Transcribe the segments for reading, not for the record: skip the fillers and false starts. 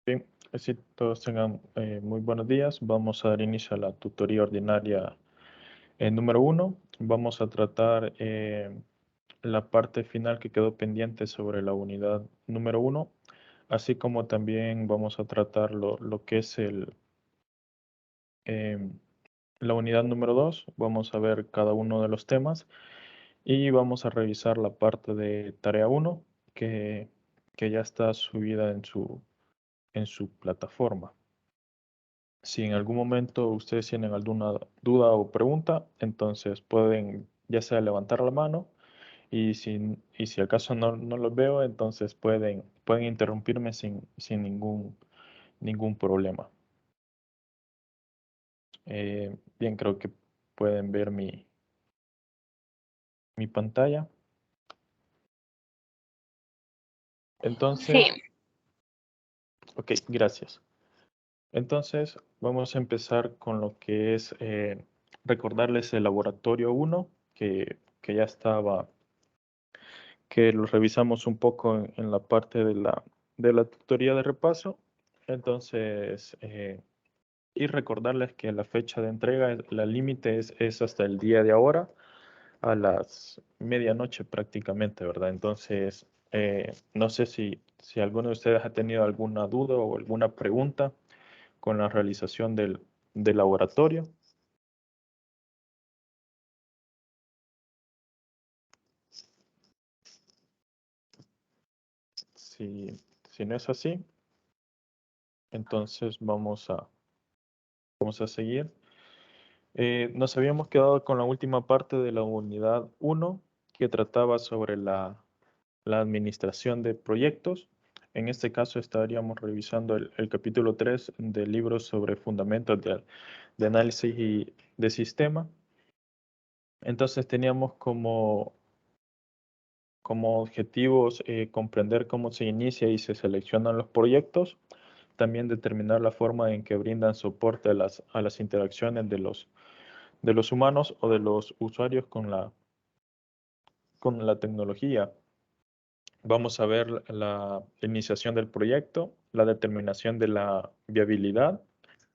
Bien, así todos tengan muy buenos días. Vamos a dar inicio a la tutoría ordinaria número 1. Vamos a tratar la parte final que quedó pendiente sobre la unidad número 1, así como también vamos a tratar lo que es em, la unidad número 2. Vamos a ver cada uno de los temas y vamos a revisar la parte de tarea 1 que, que ya está subida en su plataforma. Si en algún momento ustedes tienen alguna duda o pregunta, entonces pueden ya sea levantar la mano y si acaso no los veo, entonces pueden interrumpirme sin ningún problema. Bien, creo que pueden ver mi pantalla. Sí, Entonces, ok, gracias. Entonces, vamos a empezar con lo que es recordarles el laboratorio 1, que ya estaba que lo revisamos un poco en la parte de la tutoría de repaso. Entonces, y recordarles que la fecha de entrega, la límite es hasta el día de ahora, a las medianoche prácticamente, ¿verdad? Entonces, no sé si alguno de ustedes ha tenido alguna duda o alguna pregunta con la realización del laboratorio. Si, si no es así, entonces vamos a seguir. Nos habíamos quedado con la última parte de la unidad 1 que trataba sobre la administración de proyectos. En este caso estaríamos revisando el capítulo 3 del libro sobre fundamentos de análisis y de sistema. Entonces teníamos como objetivos comprender cómo se inicia y se seleccionan los proyectos, también determinar la forma en que brindan soporte a las interacciones de los humanos o de los usuarios con la tecnología. Vamos a ver la iniciación del proyecto, la determinación de la viabilidad,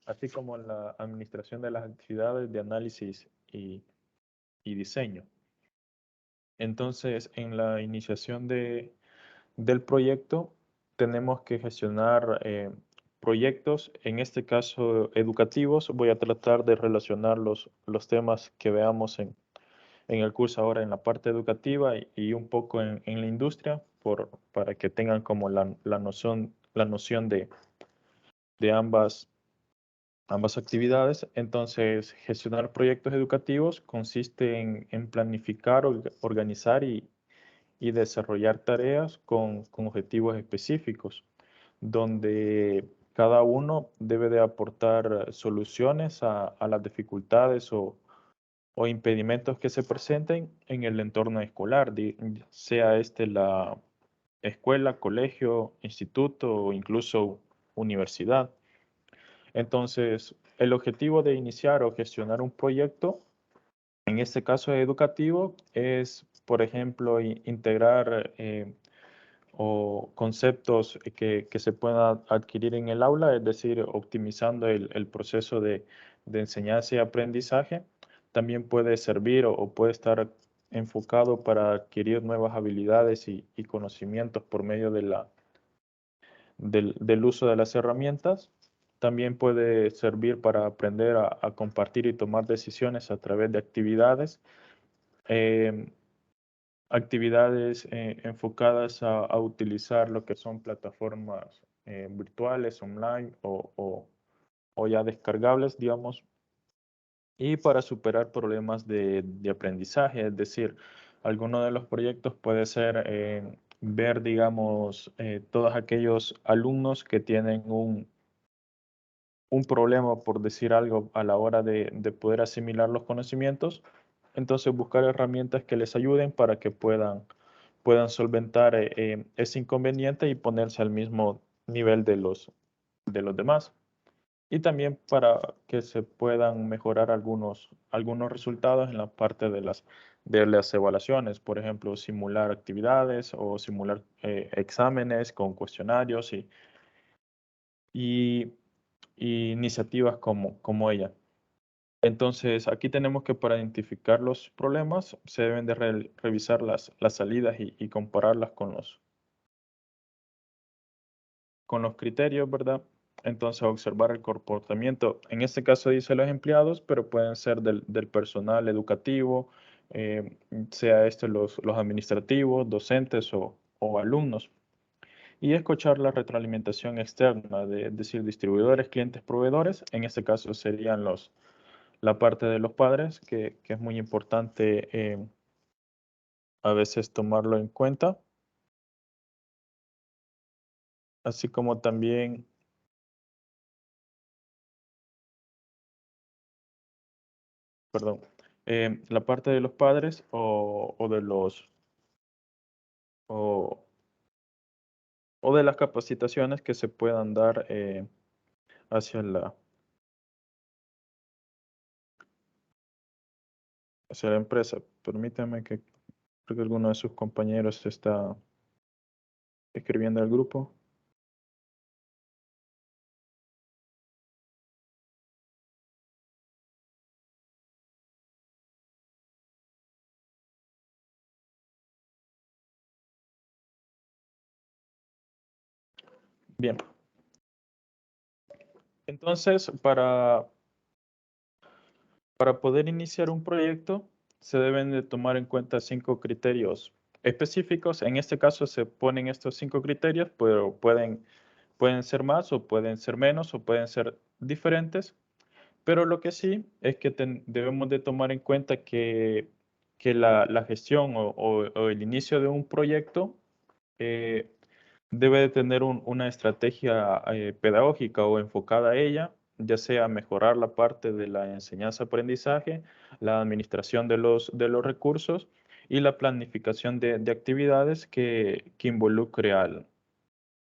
así como la administración de las actividades de análisis y diseño. Entonces, en la iniciación del proyecto, tenemos que gestionar proyectos, en este caso educativos. Voy a tratar de relacionar los temas que veamos en el curso ahora en la parte educativa y un poco en la industria para que tengan como la noción de ambas actividades. Entonces, gestionar proyectos educativos consiste en planificar, organizar y desarrollar tareas con objetivos específicos, donde cada uno debe de aportar soluciones a las dificultades o impedimentos que se presenten en el entorno escolar, sea este la escuela, colegio, instituto o incluso universidad. Entonces, el objetivo de iniciar o gestionar un proyecto, en este caso educativo, es, por ejemplo, integrar o conceptos que se puedan adquirir en el aula, es decir, optimizando el proceso de enseñanza y aprendizaje. También puede servir o puede estar enfocado para adquirir nuevas habilidades y conocimientos por medio del uso de las herramientas. También puede servir para aprender a compartir y tomar decisiones a través de actividades. Eh, Actividades enfocadas a utilizar lo que son plataformas virtuales, online o ya descargables, digamos, y para superar problemas de aprendizaje. Es decir, alguno de los proyectos puede ser ver, digamos, todos aquellos alumnos que tienen un problema, por decir algo, a la hora de poder asimilar los conocimientos. Entonces, buscar herramientas que les ayuden para que puedan solventar ese inconveniente y ponerse al mismo nivel de los demás. Y también para que se puedan mejorar algunos resultados en la parte de las evaluaciones, por ejemplo, simular actividades o simular exámenes con cuestionarios y, y iniciativas como ella. Entonces, aquí tenemos que para identificar los problemas se deben de revisar las salidas y compararlas con los criterios, ¿verdad? Entonces, observar el comportamiento, en este caso dice los empleados, pero pueden ser del personal educativo, sea este los administrativos, docentes o alumnos. Y escuchar la retroalimentación externa, es decir, distribuidores, clientes, proveedores. En este caso serían la parte de los padres, que es muy importante a veces tomarlo en cuenta, así como también, perdón, la parte de los padres o de o, o de las capacitaciones que se puedan dar hacia hacia la empresa. Permítame que creo que alguno de sus compañeros está escribiendo al grupo. Bien, entonces para poder iniciar un proyecto se deben de tomar en cuenta 5 criterios específicos. En este caso se ponen estos 5 criterios, pero pueden ser más o pueden ser menos o pueden ser diferentes. Pero lo que sí es que debemos de tomar en cuenta que la gestión o el inicio de un proyecto eh, debe de tener una estrategia pedagógica o enfocada a ella, ya sea mejorar la parte de la enseñanza-aprendizaje, la administración de los recursos y la planificación de actividades que involucre a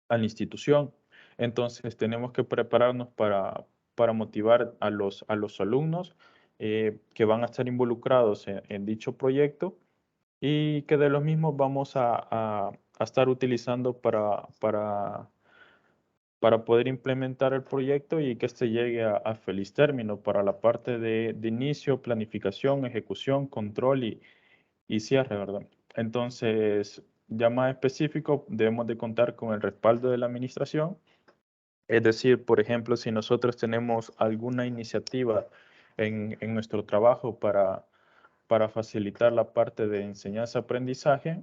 la institución. Entonces, tenemos que prepararnos para motivar a los alumnos que van a estar involucrados en dicho proyecto y que de los mismos vamos a estar utilizando para poder implementar el proyecto y que este llegue a feliz término para la parte de inicio, planificación, ejecución, control y cierre, ¿verdad? Entonces, ya más específico, debemos de contar con el respaldo de la administración. Es decir, por ejemplo, si nosotros tenemos alguna iniciativa en nuestro trabajo para facilitar la parte de enseñanza-aprendizaje,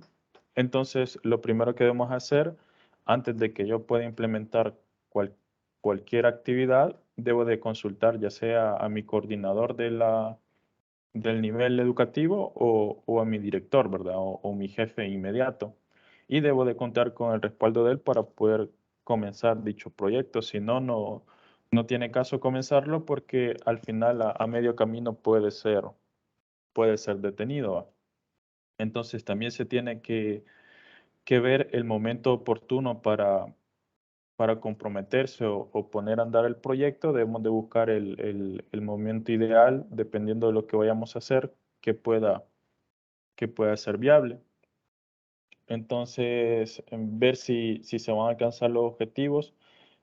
entonces lo primero que debemos hacer antes de que yo pueda implementar cual- cualquier actividad, debo de consultar ya sea a mi coordinador del nivel educativo o a mi director, ¿verdad? O mi jefe inmediato. Y debo de contar con el respaldo de él para poder comenzar dicho proyecto. Si no, no tiene caso comenzarlo porque al final a medio camino puede ser detenido. ¿Va? Entonces también se tiene que ver el momento oportuno para comprometerse o poner a andar el proyecto. Debemos de buscar el momento ideal dependiendo de lo que vayamos a hacer que pueda ser viable. Entonces, ver si se van a alcanzar los objetivos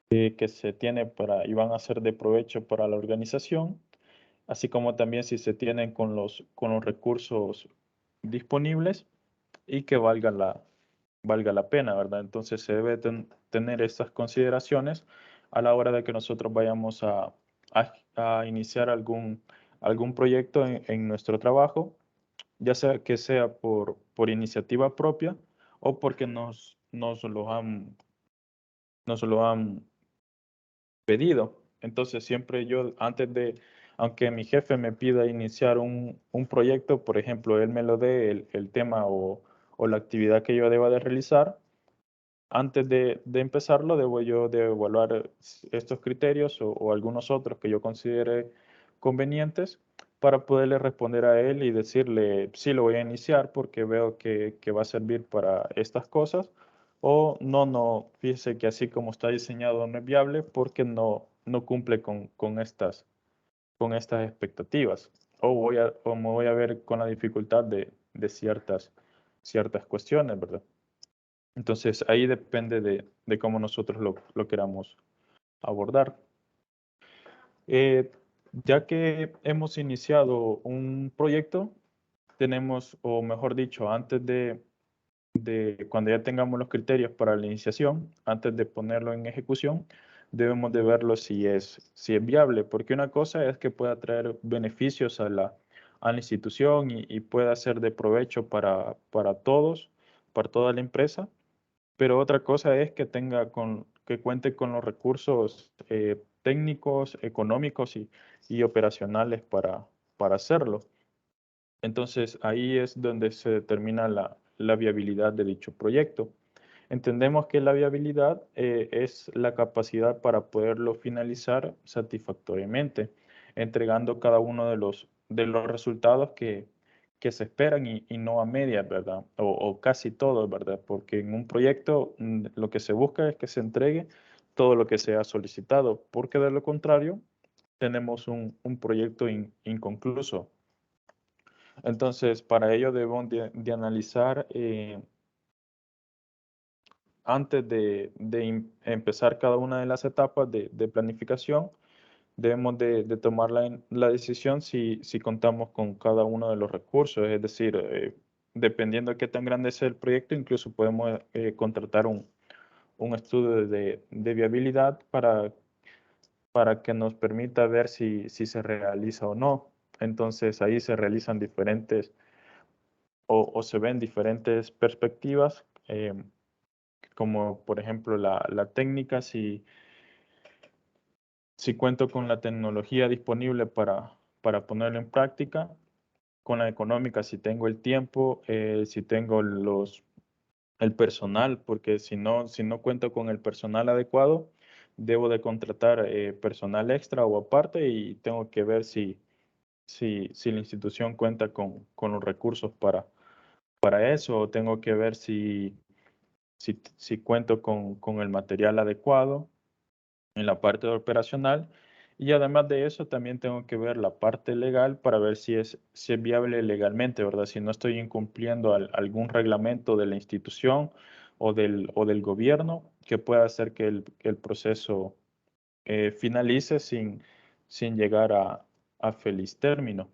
que se tiene y van a ser de provecho para la organización, así como también si se tienen con los recursos disponibles y que valga la pena, ¿verdad? Entonces se debe tener estas consideraciones a la hora de que nosotros vayamos a iniciar algún proyecto en nuestro trabajo, ya sea que sea por iniciativa propia o porque nos lo han pedido. Entonces siempre yo, aunque mi jefe me pida iniciar un proyecto, por ejemplo, él me lo dé el tema o la actividad que yo deba de realizar, antes de empezarlo, debo yo de evaluar estos criterios o algunos otros que yo considere convenientes para poderle responder a él y decirle, sí, lo voy a iniciar porque veo que va a servir para estas cosas, o no, fíjese que así como está diseñado no es viable porque no cumple con estas expectativas, o me voy a ver con la dificultad de ciertas cuestiones, ¿verdad? Entonces ahí depende de cómo nosotros lo queramos abordar. Ya que hemos iniciado un proyecto, tenemos, o mejor dicho, antes de cuando ya tengamos los criterios para la iniciación, antes de ponerlo en ejecución, debemos de verlo si es viable, porque una cosa es que pueda traer beneficios a la institución y pueda ser de provecho para todos, para toda la empresa, pero otra cosa es que que cuente con los recursos técnicos, económicos y operacionales para hacerlo. Entonces, ahí es donde se determina la viabilidad de dicho proyecto. Entendemos que la viabilidad es la capacidad para poderlo finalizar satisfactoriamente, entregando cada uno de los resultados que se esperan y no a medias, ¿verdad? O casi todos, ¿verdad? Porque en un proyecto lo que se busca es que se entregue todo lo que se ha solicitado, porque de lo contrario tenemos un proyecto inconcluso. Entonces, para ello debemos de analizar antes de empezar cada una de las etapas de planificación, debemos de tomar la decisión si contamos con cada uno de los recursos. Es decir, dependiendo de qué tan grande sea el proyecto, incluso podemos contratar un estudio de viabilidad para que nos permita ver si se realiza o no. Entonces ahí se realizan diferentes o se ven diferentes perspectivas, como por ejemplo la técnica, si cuento con la tecnología disponible para ponerlo en práctica, con la económica, si tengo el tiempo, si tengo el personal, porque si no cuento con el personal adecuado, debo de contratar personal extra o aparte y tengo que ver si la institución cuenta con los recursos para eso, o tengo que ver si cuento con el material adecuado en la parte operacional. Y además de eso, también tengo que ver la parte legal para ver si es viable legalmente, ¿verdad? Si no estoy incumpliendo algún reglamento de la institución o del gobierno que pueda hacer que el proceso finalice sin llegar a feliz término.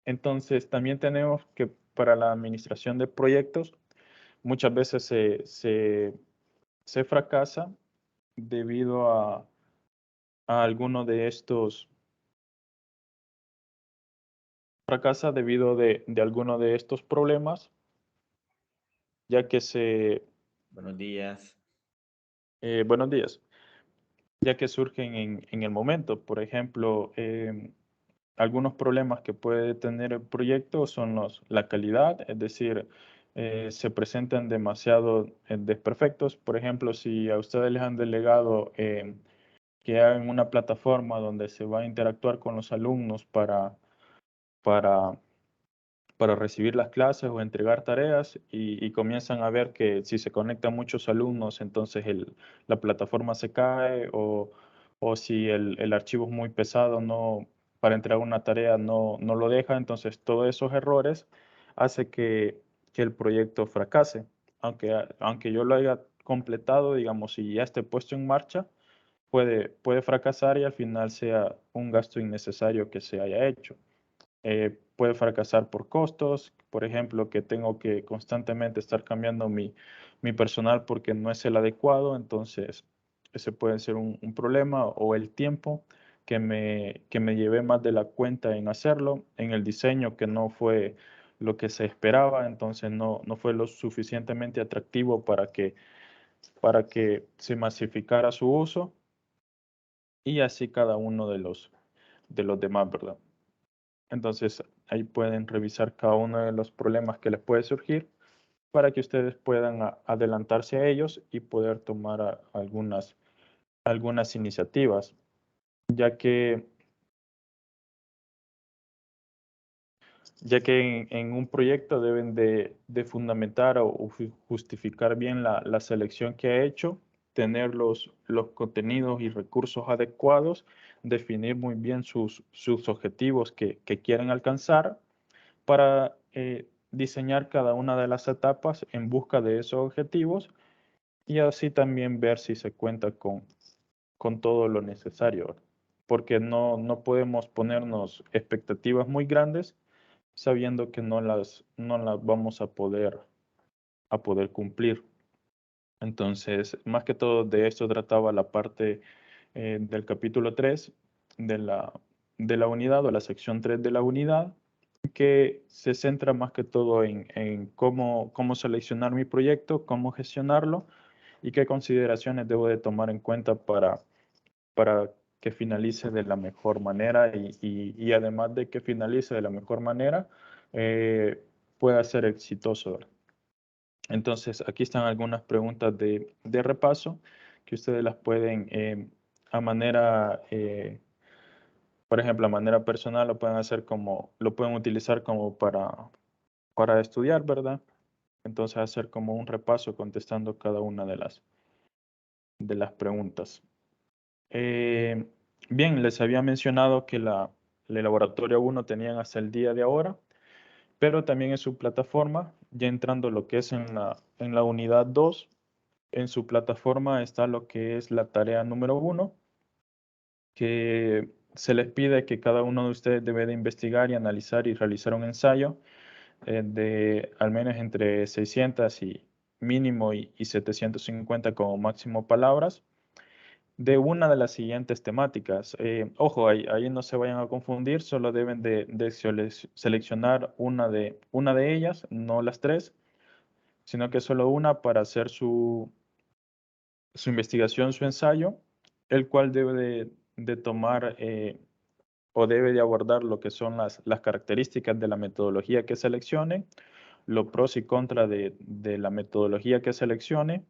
Entonces, también tenemos que para la administración de proyectos, muchas veces se fracasa debido a alguno de estos, fracasa debido de alguno de estos problemas, ya que Buenos días. buenos días, ya que surgen en el momento. Por ejemplo, algunos problemas que puede tener el proyecto son la calidad, es decir, se presentan demasiado desperfectos. Por ejemplo, si a ustedes les han delegado que hagan una plataforma donde se va a interactuar con los alumnos para para recibir las clases o entregar tareas y comienzan a ver que si se conectan muchos alumnos, entonces la plataforma se cae o si el archivo es muy pesado, para entregar una tarea no lo deja, entonces todos esos errores hace que el proyecto fracase. Aunque yo lo haya completado, digamos, y ya esté puesto en marcha, puede fracasar y al final sea un gasto innecesario que se haya hecho. Puede fracasar por costos, por ejemplo, que tengo que constantemente estar cambiando mi personal porque no es el adecuado, entonces ese puede ser un problema, o el tiempo que me llevé más de la cuenta en hacerlo, en el diseño que no fue lo que se esperaba, entonces no fue lo suficientemente atractivo para que se masificara su uso y así cada uno de los demás, ¿verdad? Entonces, ahí pueden revisar cada uno de los problemas que les puede surgir para que ustedes puedan adelantarse a ellos y poder tomar algunas iniciativas, ya que, ya que en un proyecto deben de fundamentar o justificar bien la selección que ha hecho, tener los contenidos y recursos adecuados, definir muy bien sus objetivos que quieren alcanzar para diseñar cada una de las etapas en busca de esos objetivos y así también ver si se cuenta con todo lo necesario, ¿verdad? Porque no podemos ponernos expectativas muy grandes sabiendo que no las vamos a poder cumplir. Entonces, más que todo de esto trataba la parte del capítulo 3 de la unidad o la sección 3 de la unidad, que se centra más que todo en cómo seleccionar mi proyecto, cómo gestionarlo y qué consideraciones debo de tomar en cuenta para que finalice de la mejor manera y además de que finalice de la mejor manera, pueda ser exitoso, ¿verdad? Entonces, aquí están algunas preguntas de repaso que ustedes las pueden, a manera, por ejemplo, a manera personal, lo pueden utilizar como para estudiar, ¿verdad? Entonces, hacer como un repaso contestando cada una de las preguntas. Eh, Bien, les había mencionado que el laboratorio 1 tenían hasta el día de ahora, pero también en su plataforma, ya entrando lo que es en la unidad 2, en su plataforma está lo que es la tarea número 1, que se les pide que cada uno de ustedes debe de investigar y analizar y realizar un ensayo de al menos entre 600 y mínimo y 750 como máximo palabras de una de las siguientes temáticas. Ojo, ahí no se vayan a confundir, solo deben de seleccionar una de ellas, no las tres, sino que solo una para hacer su investigación, su ensayo, el cual debe de tomar o debe de abordar lo que son las características de la metodología que seleccione, los pros y contras de la metodología que seleccione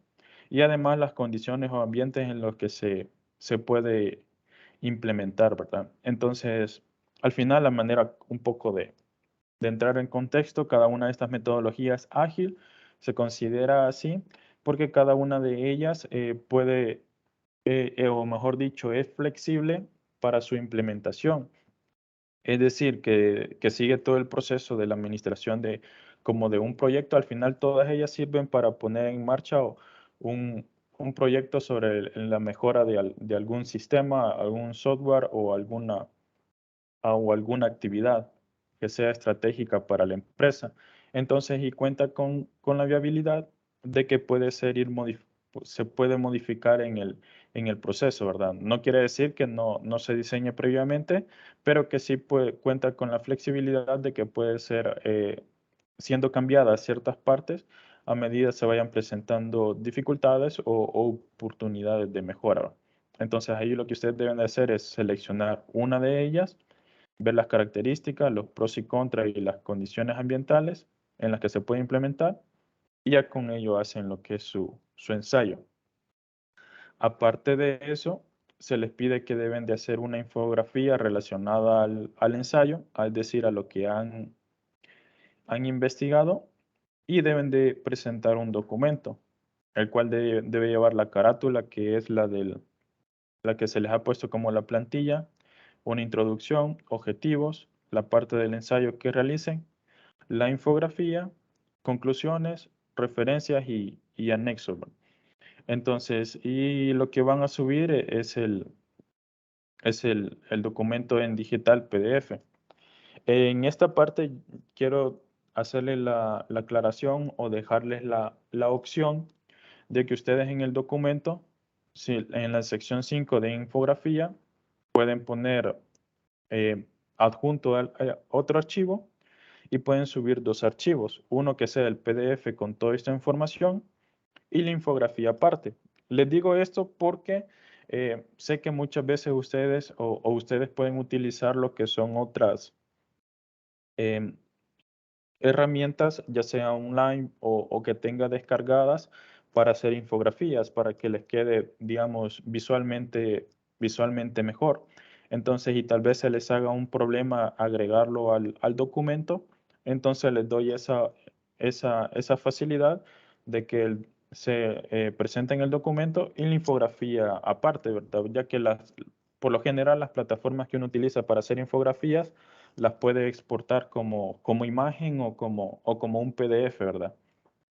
y además las condiciones o ambientes en los que se puede implementar, ¿verdad? Entonces, al final, la manera un poco de entrar en contexto, cada una de estas metodologías ágil se considera así porque cada una de ellas puede, o mejor dicho, es flexible para su implementación. Es decir, que sigue todo el proceso de la administración como de un proyecto. Al final, todas ellas sirven para poner en marcha un, un proyecto sobre la mejora de algún sistema, algún software o alguna actividad que sea estratégica para la empresa. Entonces, y cuenta con la viabilidad de que se puede modificar en el proceso, ¿verdad? No quiere decir que no se diseñe previamente, pero que sí cuenta con la flexibilidad de que puede ser siendo cambiadas ciertas partes a medida se vayan presentando dificultades o oportunidades de mejora. Entonces ahí lo que ustedes deben de hacer es seleccionar una de ellas, ver las características, los pros y contras y las condiciones ambientales en las que se puede implementar y ya con ello hacen lo que es su ensayo. Aparte de eso, se les pide que deben de hacer una infografía relacionada al ensayo, es decir, a lo que han investigado y deben de presentar un documento, el cual debe llevar la carátula, que es la que se les ha puesto como la plantilla, una introducción, objetivos, la parte del ensayo que realicen, la infografía, conclusiones, referencias y anexos, ¿verdad? Entonces, y lo que van a subir es el documento en digital PDF. En esta parte quiero hacerle la aclaración o dejarles la opción de que ustedes en el documento, si en la sección 5 de infografía, pueden poner eh, adjunto a otro archivo y pueden subir dos archivos, uno que sea el PDF con toda esta información y la infografía aparte. Les digo esto porque sé que muchas veces ustedes o ustedes pueden utilizar lo que son otras em, herramientas, ya sea online o que tenga descargadas para hacer infografías, para que les quede, digamos, visualmente mejor. Entonces, y tal vez se les haga un problema agregarlo al documento, entonces les doy esa facilidad de que se presente en el documento y la infografía aparte, ¿verdad? Ya que por lo general las plataformas que uno utiliza para hacer infografías las puede exportar como imagen o como un PDF, ¿verdad?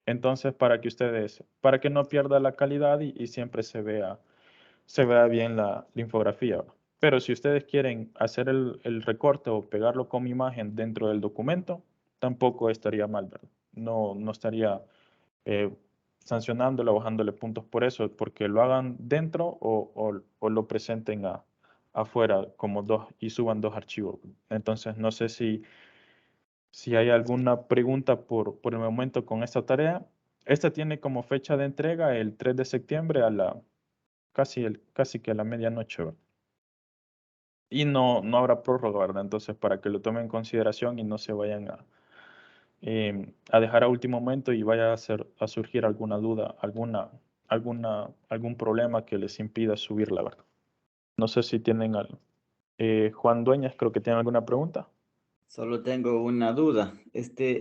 Entonces, para que no pierda la calidad y siempre se vea bien la infografía. Pero si ustedes quieren hacer el recorte o pegarlo como imagen dentro del documento, tampoco estaría mal, ¿verdad? No estaría eh, sancionándolo, bajándole puntos por eso, porque lo hagan dentro o lo presenten afuera como dos y suban dos archivos. Entonces, no sé si hay alguna pregunta por el momento con esta tarea. Esta tiene como fecha de entrega el 3 de septiembre a casi que a la medianoche, ¿verdad? Y no habrá prórroga, ¿verdad? Entonces, para que lo tomen en consideración y no se vayan a dejar a último momento y vaya a surgir alguna duda, algún problema que les impida subir, la verdad. No sé si tienen algo. Juan Dueñas, creo que tiene alguna pregunta. Solo tengo una duda.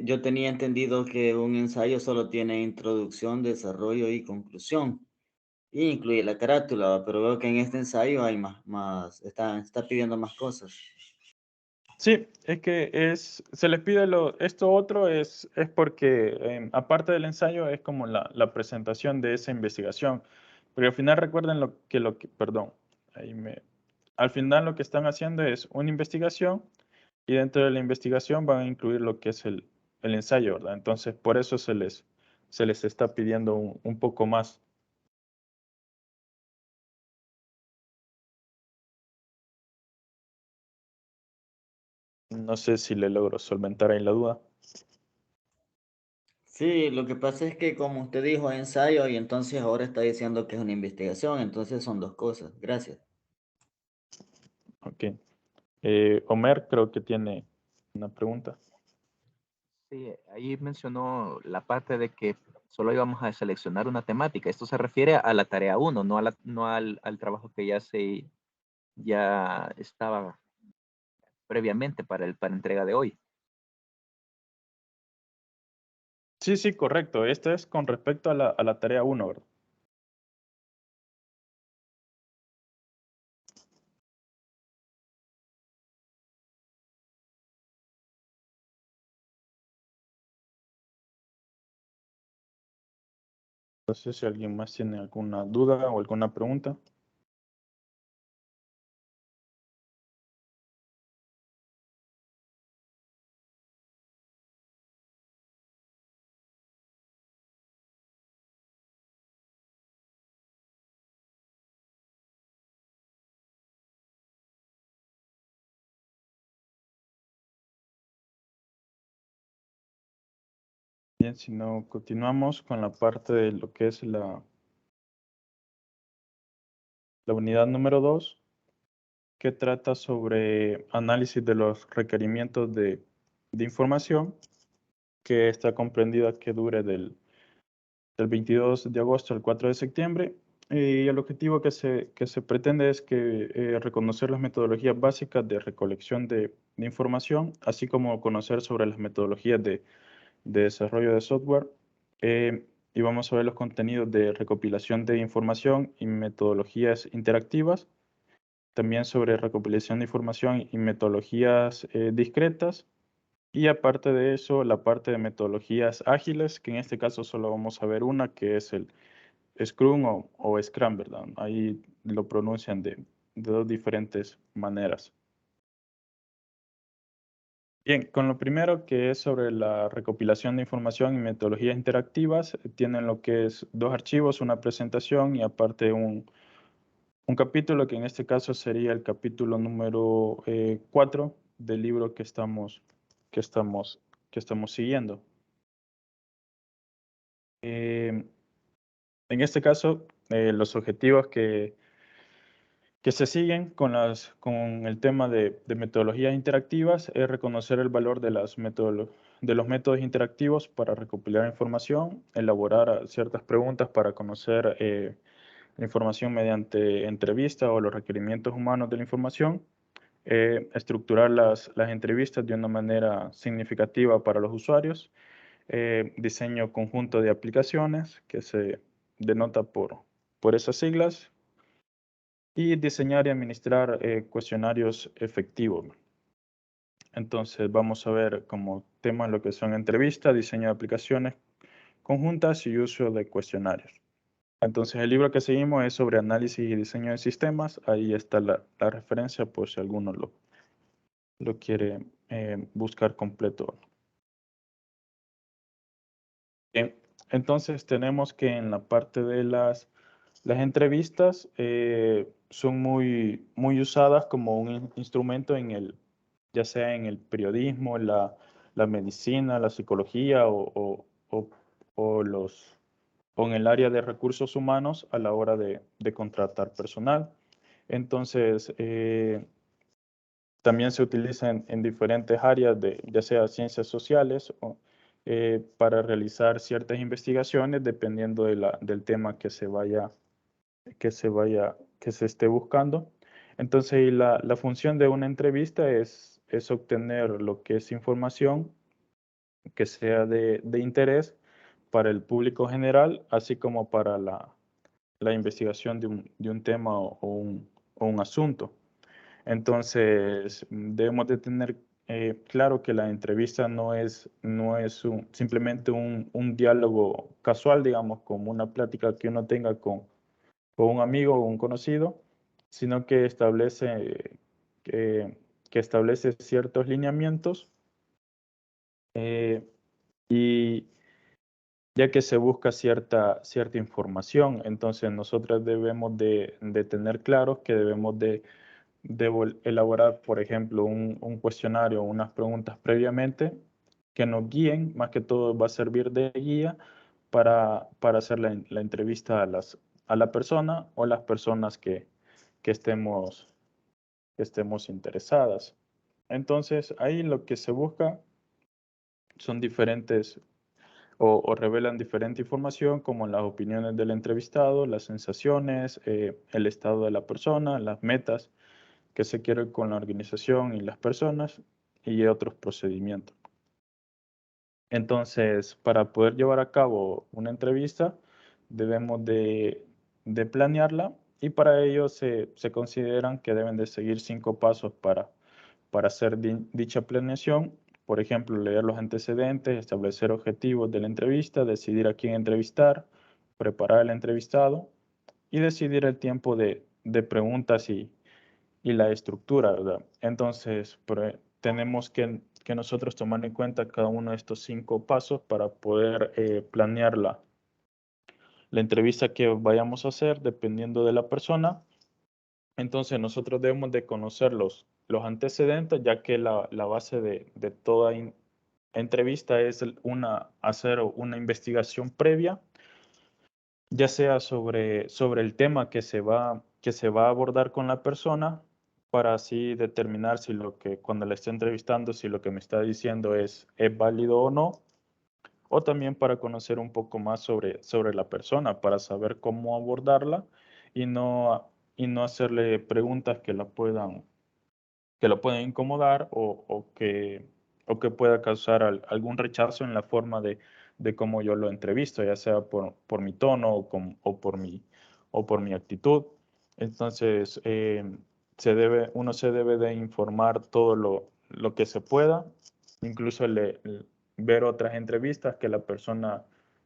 Yo tenía entendido que un ensayo solo tiene introducción, desarrollo y conclusión. Y incluye la carátula, ¿va? Pero veo que en este ensayo hay está pidiendo más cosas. Sí, es que se les pide esto otro es porque aparte del ensayo es como la presentación de esa investigación. Porque al final recuerden perdón, al final lo que están haciendo es una investigación y dentro de la investigación van a incluir lo que es el ensayo, ¿verdad? Entonces por eso se les está pidiendo un poco más. No sé si le logro solventar ahí la duda. Sí, lo que pasa es que como usted dijo ensayo y entonces ahora está diciendo que es una investigación, entonces son dos cosas. Gracias. Ok. Omer creo que tiene una pregunta. Sí, ahí mencionó la parte de que solo íbamos a seleccionar una temática. Esto se refiere a la tarea 1, no al trabajo que ya estaba previamente para entrega de hoy. Sí, sí, correcto. Este es con respecto a la tarea 1, ¿verdad? No sé si alguien más tiene alguna duda o alguna pregunta. Bien, si no, continuamos con la parte de lo que es la unidad número 2, que trata sobre análisis de los requerimientos de información, que está comprendida que dure del 22 de agosto al 4 de septiembre. Y el objetivo que se pretende es reconocer las metodologías básicas de recolección de información, así como conocer sobre las metodologías de desarrollo de software. Y vamos a ver los contenidos de recopilación de información y metodologías interactivas, también sobre recopilación de información y metodologías discretas. Y aparte de eso, la parte de metodologías ágiles, que en este caso solo vamos a ver una, que es el Scrum o Scrum, ¿verdad? Ahí lo pronuncian de dos diferentes maneras. Bien, con lo primero que es sobre la recopilación de información y metodologías interactivas, tienen lo que es dos archivos, una presentación y aparte un capítulo que en este caso sería el capítulo número 4 del libro que estamos, que estamos siguiendo. En este caso, los objetivos que se siguen con el tema de metodologías interactivas es reconocer el valor de los métodos interactivos para recopilar información, elaborar ciertas preguntas para conocer la información mediante entrevista o los requerimientos humanos de la información, estructurar las entrevistas de una manera significativa para los usuarios, diseño conjunto de aplicaciones que se denota por esas siglas, y diseñar y administrar cuestionarios efectivos. Entonces vamos a ver como temas lo que son entrevistas, diseño de aplicaciones, conjuntas y uso de cuestionarios. Entonces, el libro que seguimos es sobre análisis y diseño de sistemas. Ahí está la referencia por si alguno lo quiere buscar completo. Bien, entonces tenemos que en la parte de las entrevistas son muy usadas como un instrumento ya sea en el periodismo, la medicina, la psicología o en el área de recursos humanos a la hora de contratar personal. Entonces, también se utiliza en diferentes áreas, ya sea ciencias sociales o para realizar ciertas investigaciones dependiendo del tema que se esté buscando. Entonces, la función de una entrevista es obtener lo que es información que sea de interés para el público general, así como para la investigación de un tema o un asunto. Entonces, debemos de tener claro que la entrevista no es simplemente un diálogo casual, digamos, como una plática que uno tenga con un amigo o un conocido, sino que establece ciertos lineamientos y ya que se busca cierta información, entonces nosotros debemos de tener claros que debemos de elaborar, por ejemplo, un cuestionario o unas preguntas previamente que nos guíen, más que todo va a servir de guía para hacer la entrevista a la persona o las personas que estemos interesadas. Entonces, ahí lo que se busca son diferentes o revelan diferente información como las opiniones del entrevistado, las sensaciones, el estado de la persona, las metas que se quiere con la organización y las personas y otros procedimientos. Entonces, para poder llevar a cabo una entrevista, debemos de planearla y para ello se consideran que deben de seguir 5 pasos para hacer dicha planeación. Por ejemplo, leer los antecedentes, establecer objetivos de la entrevista, decidir a quién entrevistar, preparar el entrevistado y decidir el tiempo de preguntas y la estructura, ¿verdad? Entonces, tenemos que nosotros tomar en cuenta cada uno de estos 5 pasos para poder planear la entrevista que vayamos a hacer dependiendo de la persona. Entonces, nosotros debemos de conocer los antecedentes, ya que la base de toda entrevista es hacer una investigación previa, ya sea sobre el tema que se va a abordar con la persona, para así determinar si cuando la esté entrevistando, si lo que me está diciendo es válido o no, o también para conocer un poco más sobre la persona, para saber cómo abordarla y no hacerle preguntas que la puedan incomodar o que pueda causar algún rechazo en la forma de cómo yo lo entrevisto, ya sea por mi tono o por mi actitud. Entonces, uno se debe de informar todo lo que se pueda, incluso ver otras entrevistas que la persona,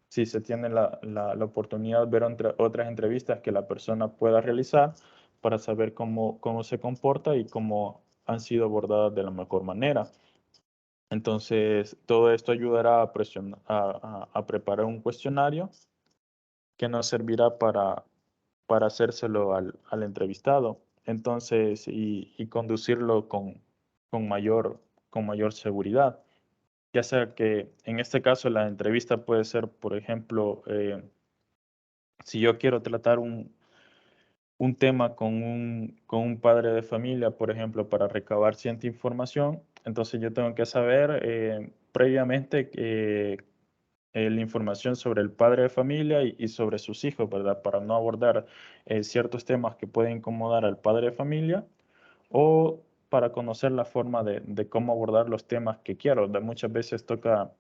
si se tiene la oportunidad de ver otras entrevistas que la persona pueda realizar para saber cómo se comporta y cómo han sido abordadas de la mejor manera. Entonces, todo esto ayudará a preparar un cuestionario que nos servirá para hacérselo al entrevistado. Entonces, y conducirlo con mayor seguridad. Ya sea que en este caso la entrevista puede ser, por ejemplo, si yo quiero tratar un tema con un padre de familia, por ejemplo, para recabar cierta información, entonces yo tengo que saber previamente la información sobre el padre de familia y sobre sus hijos, ¿verdad? Para no abordar ciertos temas que pueden incomodar al padre de familia o para conocer la forma de cómo abordar los temas que quiero. Muchas veces toca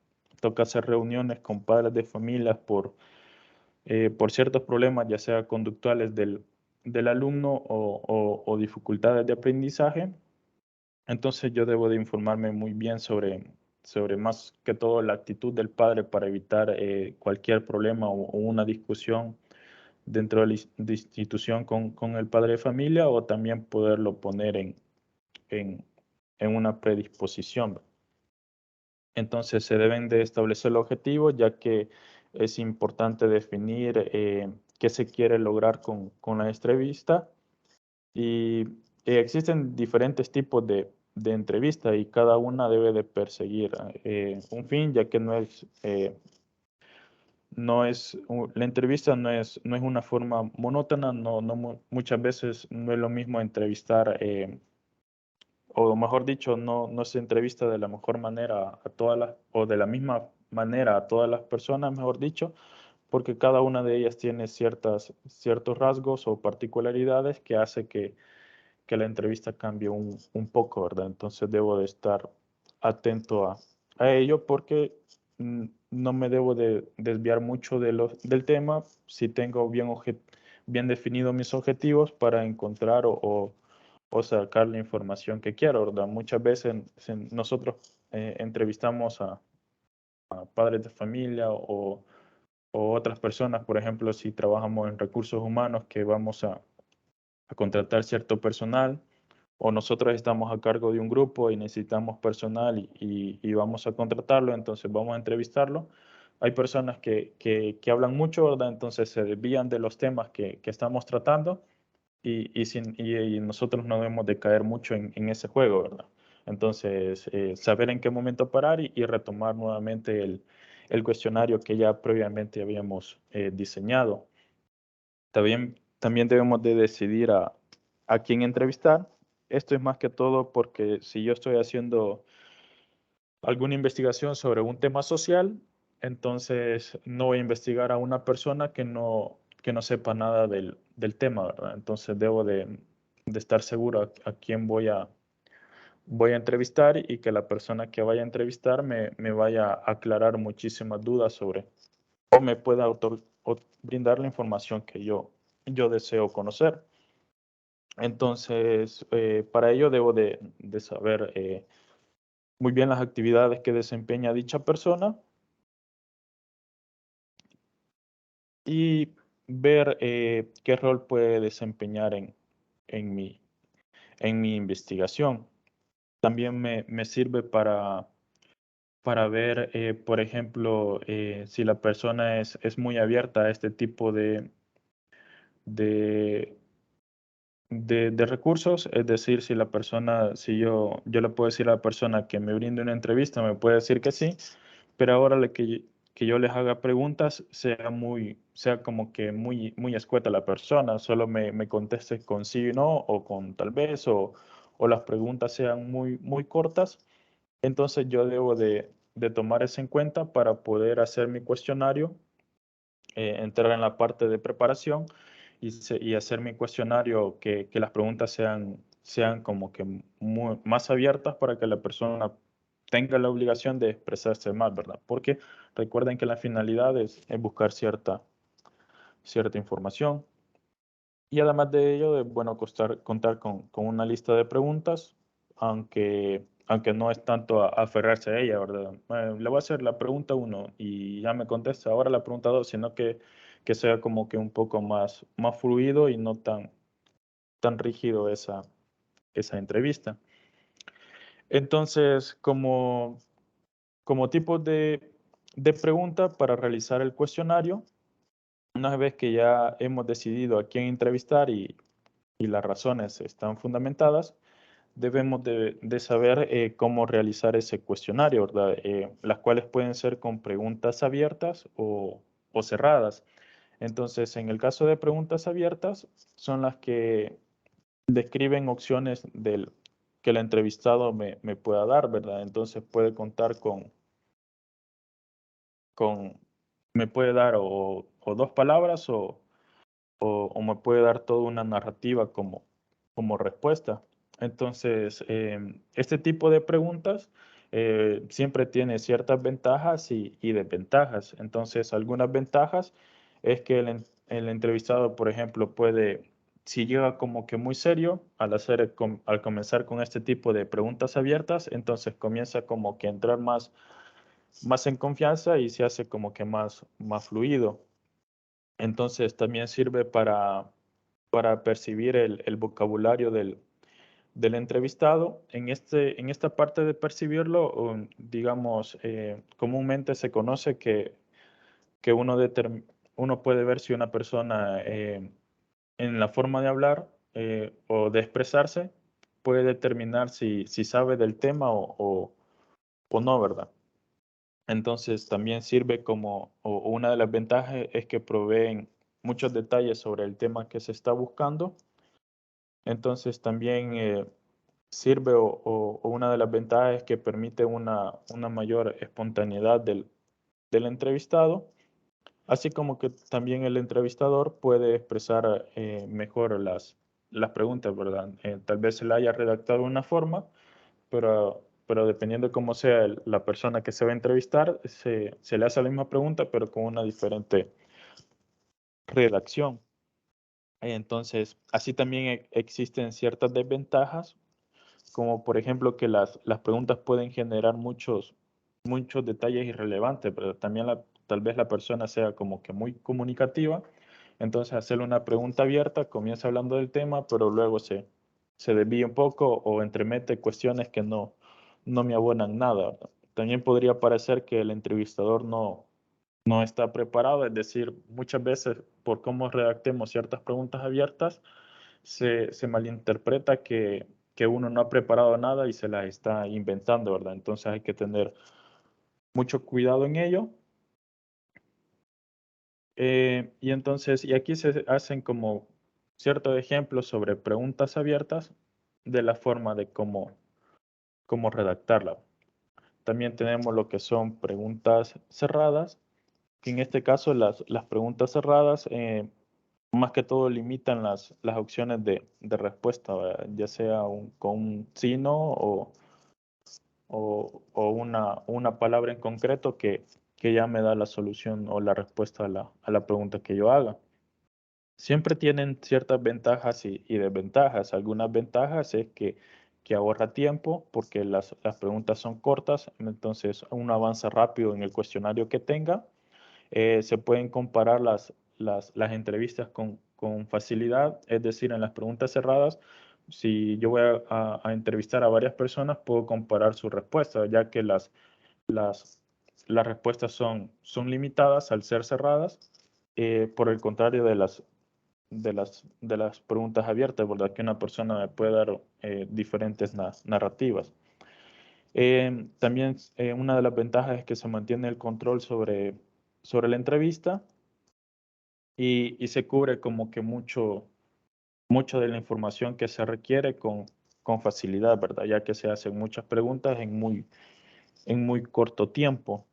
hacer reuniones con padres de familias por ciertos problemas, ya sea conductuales del alumno o dificultades de aprendizaje. Entonces yo debo de informarme muy bien sobre sobre más que todo la actitud del padre para evitar cualquier problema o una discusión dentro de la institución con el padre de familia, o también poderlo poner en una predisposición. Entonces se deben de establecer los objetivos, ya que es importante definir qué se quiere lograr con la entrevista. Y existen diferentes tipos de entrevista y cada una debe de perseguir un fin, ya que la entrevista no es una forma monótona, muchas veces no es lo mismo entrevistar, o mejor dicho, no se entrevista de la mejor manera a o de la misma manera a todas las personas, mejor dicho, porque cada una de ellas tiene ciertos rasgos o particularidades que hace que la entrevista cambie un poco, ¿verdad? Entonces debo de estar atento a ello, porque no me debo de desviar mucho del tema si tengo bien definidos mis objetivos para encontrar o sacar la información que quiero, ¿verdad? Muchas veces nosotros entrevistamos a padres de familia o otras personas, por ejemplo, si trabajamos en recursos humanos, que vamos a contratar cierto personal, o nosotros estamos a cargo de un grupo y necesitamos personal y vamos a contratarlo, entonces vamos a entrevistarlo. Hay personas que hablan mucho, ¿verdad? Entonces se desvían de los temas que estamos tratando y nosotros no debemos de caer mucho en ese juego, ¿verdad? Entonces, saber en qué momento parar y retomar nuevamente el cuestionario que ya previamente habíamos diseñado. También debemos de decidir a quién entrevistar. Esto es más que todo porque si yo estoy haciendo alguna investigación sobre un tema social, entonces no voy a investigar a una persona que no sepa nada del tema, ¿verdad? Entonces debo de estar seguro a quién voy a entrevistar y que la persona que vaya a entrevistar me vaya a aclarar muchísimas dudas sobre o me pueda brindar la información que yo deseo conocer. Entonces, para ello debo de saber muy bien las actividades que desempeña dicha persona y ver qué rol puede desempeñar en mi investigación. También me sirve para ver, por ejemplo, si la persona es muy abierta a este tipo de, de recursos, es decir, si yo le puedo decir a la persona que me brinde una entrevista, me puede decir que sí, pero ahora que yo les haga preguntas sea como que muy escueta la persona, solo me conteste con sí o no, o con tal vez, o las preguntas sean muy cortas. Entonces yo debo de tomar eso en cuenta para poder hacer mi cuestionario, entrar en la parte de preparación y hacer mi cuestionario, que las preguntas sean como que más abiertas para que la persona tenga la obligación de expresarse más, ¿verdad? Porque recuerden que la finalidad es buscar cierta información. Y además de ello, es bueno contar con una lista de preguntas, aunque no es tanto aferrarse a ella, ¿verdad? Le voy a hacer la pregunta 1 y ya me contesta ahora la pregunta 2, sino que sea como que un poco más fluido y no tan rígido esa entrevista. Entonces, como tipo de pregunta para realizar el cuestionario, una vez que ya hemos decidido a quién entrevistar y las razones están fundamentadas, debemos de saber cómo realizar ese cuestionario, ¿verdad? Las cuales pueden ser con preguntas abiertas o cerradas. Entonces, en el caso de preguntas abiertas, son las que describen opciones que el entrevistado me pueda dar, ¿verdad? Entonces puede contar me puede dar o 2 palabras o me puede dar toda una narrativa como respuesta. Entonces, este tipo de preguntas siempre tiene ciertas ventajas y desventajas. Entonces, algunas ventajas es que el entrevistado, por ejemplo, puede si llega como que muy serio al comenzar con este tipo de preguntas abiertas, entonces comienza como que a entrar más en confianza y se hace como que más fluido. Entonces también sirve para percibir el vocabulario del entrevistado. En esta parte de percibirlo, digamos, comúnmente se conoce que uno puede ver si una persona en la forma de hablar o de expresarse puede determinar si sabe del tema o no, ¿verdad? Entonces también sirve como, o una de las ventajas es que proveen muchos detalles sobre el tema que se está buscando. Entonces también sirve o una de las ventajas es que permite una mayor espontaneidad del entrevistado, así como que también el entrevistador puede expresar mejor las preguntas, ¿verdad? Tal vez se la haya redactado de una forma, pero dependiendo de cómo sea la persona que se va a entrevistar, se le hace la misma pregunta, pero con una diferente redacción. Entonces, así también existen ciertas desventajas, como por ejemplo que las preguntas pueden generar muchos detalles irrelevantes, pero también tal vez la persona sea como que muy comunicativa, entonces hacerle una pregunta abierta, comienza hablando del tema, pero luego se desvía un poco o entremete cuestiones que no me abonan nada. También podría parecer que el entrevistador no está preparado, es decir, muchas veces por cómo redactemos ciertas preguntas abiertas, se malinterpreta que uno no ha preparado nada y se las está inventando, ¿verdad? Entonces hay que tener mucho cuidado en ello. Y aquí se hacen como ciertos ejemplos sobre preguntas abiertas de la forma de cómo redactarla. También tenemos lo que son preguntas cerradas, que en este caso las preguntas cerradas más que todo limitan las opciones de respuesta, ¿verdad? Ya sea con un sí, no o una palabra en concreto que ya me da la solución o la respuesta a la pregunta que yo haga. Siempre tienen ciertas ventajas y desventajas. Algunas ventajas es que ahorra tiempo porque las preguntas son cortas, entonces uno avanza rápido en el cuestionario que tenga. Se pueden comparar las entrevistas con facilidad, es decir, en las preguntas cerradas, si yo voy a entrevistar a varias personas, puedo comparar sus respuestas, ya que las, las respuestas son limitadas al ser cerradas, por el contrario de las preguntas abiertas, ¿verdad? Que una persona me puede dar diferentes narrativas. También una de las ventajas es que se mantiene el control sobre la entrevista y se cubre como que mucho de la información que se requiere con facilidad, ¿verdad? Ya que se hacen muchas preguntas en muy corto tiempo.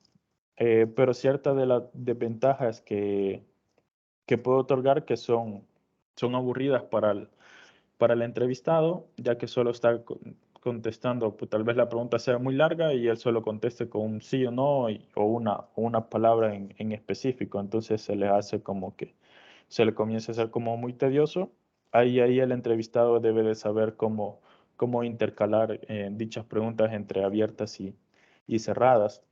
Pero ciertas de las desventajas que puedo otorgar que son aburridas para el entrevistado, ya que solo está contestando, pues tal vez la pregunta sea muy larga y él solo conteste con un sí o no o una palabra en específico, entonces se le hace como que se le comienza a hacer como muy tedioso. Ahí el entrevistado debe de saber cómo intercalar dichas preguntas entre abiertas y cerradas.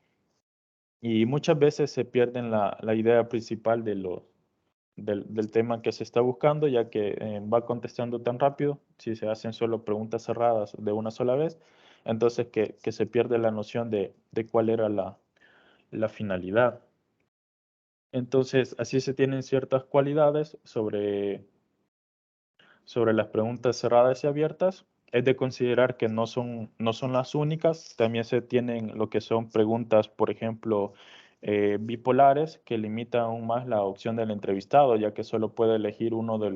Y muchas veces se pierden la idea principal del tema que se está buscando, ya que va contestando tan rápido, si se hacen solo preguntas cerradas de una sola vez, entonces que se pierde la noción de cuál era la finalidad. Entonces, así se tienen ciertas cualidades sobre las preguntas cerradas y abiertas. Es de considerar que no son las únicas. También se tienen lo que son preguntas, por ejemplo, bipolares, que limitan aún más la opción del entrevistado, ya que solo puede elegir uno de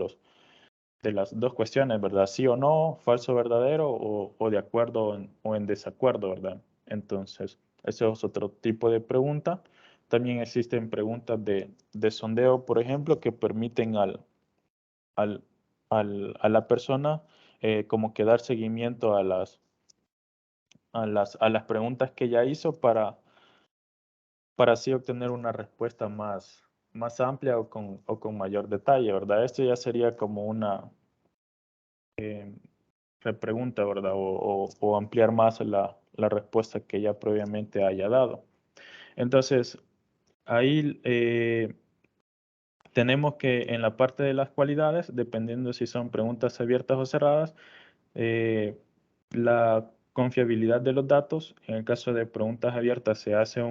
las dos cuestiones, ¿verdad? Sí o no, falso o verdadero, o de acuerdo o en desacuerdo, ¿verdad? Entonces, ese es otro tipo de pregunta. También existen preguntas de sondeo, por ejemplo, que permiten al, a la persona como que dar seguimiento a las preguntas que ya hizo para así obtener una respuesta más amplia o con mayor detalle, ¿verdad? Esto ya sería como repregunta, ¿verdad? O ampliar más la respuesta que ya previamente haya dado. Entonces, ahí tenemos que en la parte de las cualidades, dependiendo si son preguntas abiertas o cerradas, la confiabilidad de los datos, en el caso de preguntas abiertas se hace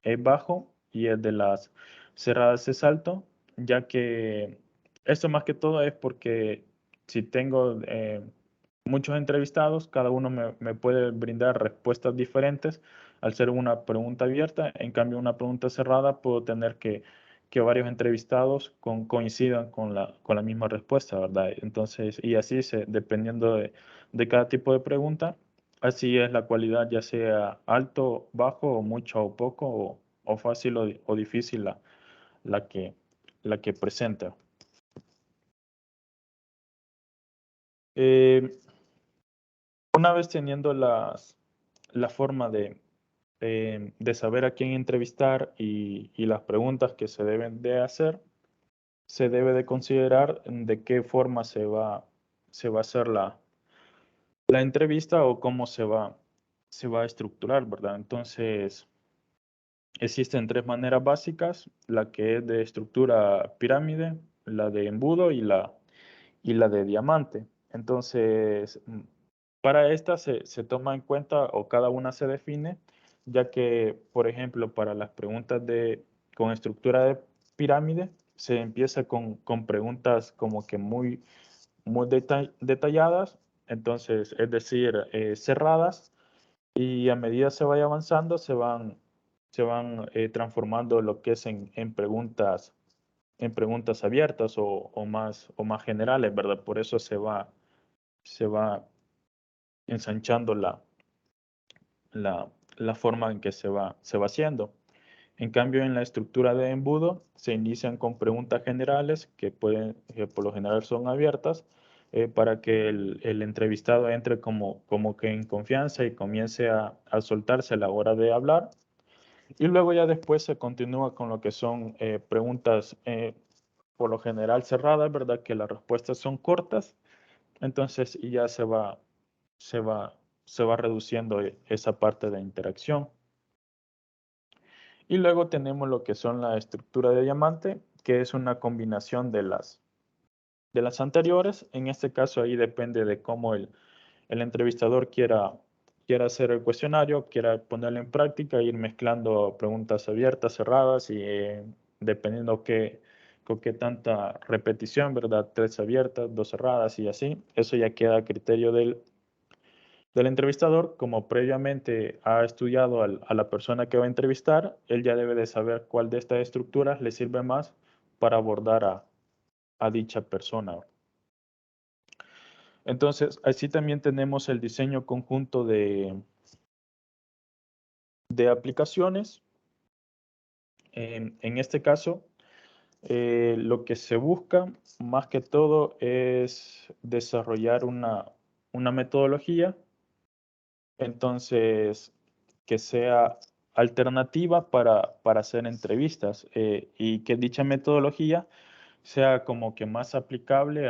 es bajo y el de las cerradas es alto, ya que esto más que todo es porque si tengo muchos entrevistados, cada uno me puede brindar respuestas diferentes al ser una pregunta abierta. En cambio, una pregunta cerrada puedo tener que varios entrevistados coincidan con la misma respuesta, ¿verdad? Entonces, y así dependiendo de cada tipo de pregunta, así es la cualidad, ya sea alto, bajo, o mucho o poco, o fácil o difícil la que, la que presenta. Una vez teniendo la forma de saber a quién entrevistar y las preguntas que se deben de hacer, se debe de considerar de qué forma se va a hacer la entrevista o cómo se va a estructurar, ¿verdad? Entonces, existen tres maneras básicas, la que es de estructura pirámide, la de embudo y la de diamante. Entonces, para esta se toma en cuenta o cada una se define, ya que, por ejemplo, para las preguntas con estructura de pirámide, se empieza con preguntas como que muy detalladas, entonces, es decir, cerradas, y a medida se vaya avanzando, se van transformando lo que es en preguntas abiertas o más generales, ¿verdad? Por eso se va ensanchando la forma en que se va haciendo. En cambio, en la estructura de embudo se inician con preguntas generales que por lo general son abiertas, para que el entrevistado entre como que en confianza y comience a soltarse a la hora de hablar. Y luego ya después se continúa con lo que son preguntas por lo general cerradas, ¿verdad? Que las respuestas son cortas, entonces y ya se va, se va reduciendo esa parte de interacción. Y luego tenemos lo que son la estructura de diamante, que es una combinación de las anteriores. En este caso ahí depende de cómo el entrevistador quiera hacer el cuestionario, quiera ponerlo en práctica, ir mezclando preguntas abiertas, cerradas y dependiendo con qué tanta repetición, ¿verdad? 3 abiertas, 2 cerradas y así. Eso ya queda a criterio del entrevistador. Como previamente ha estudiado a la persona que va a entrevistar, él ya debe de saber cuál de estas estructuras le sirve más para abordar a dicha persona. Entonces, así también tenemos el diseño conjunto de aplicaciones. En este caso, lo que se busca más que todo es desarrollar una metodología, entonces, que sea alternativa para hacer entrevistas, y que dicha metodología sea como que más aplicable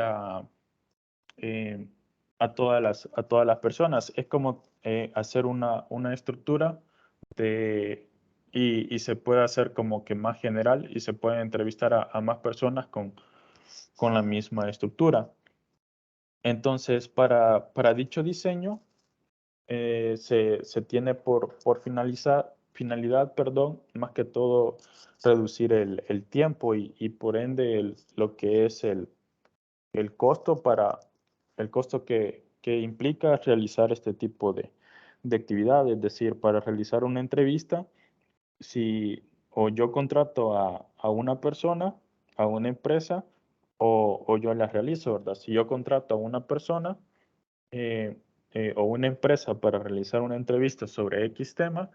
eh, a todas las personas. Es como hacer una estructura y se puede hacer como que más general y se puede entrevistar a más personas con la misma estructura. Entonces, para dicho diseño, se tiene por finalidad, perdón, más que todo reducir el tiempo y por ende lo que es el costo el costo que implica realizar este tipo de actividad. Es decir, para realizar una entrevista, si o yo contrato a una persona, a una empresa, o yo la realizo, ¿verdad? Si yo contrato a una persona eh, o una empresa para realizar una entrevista sobre X tema,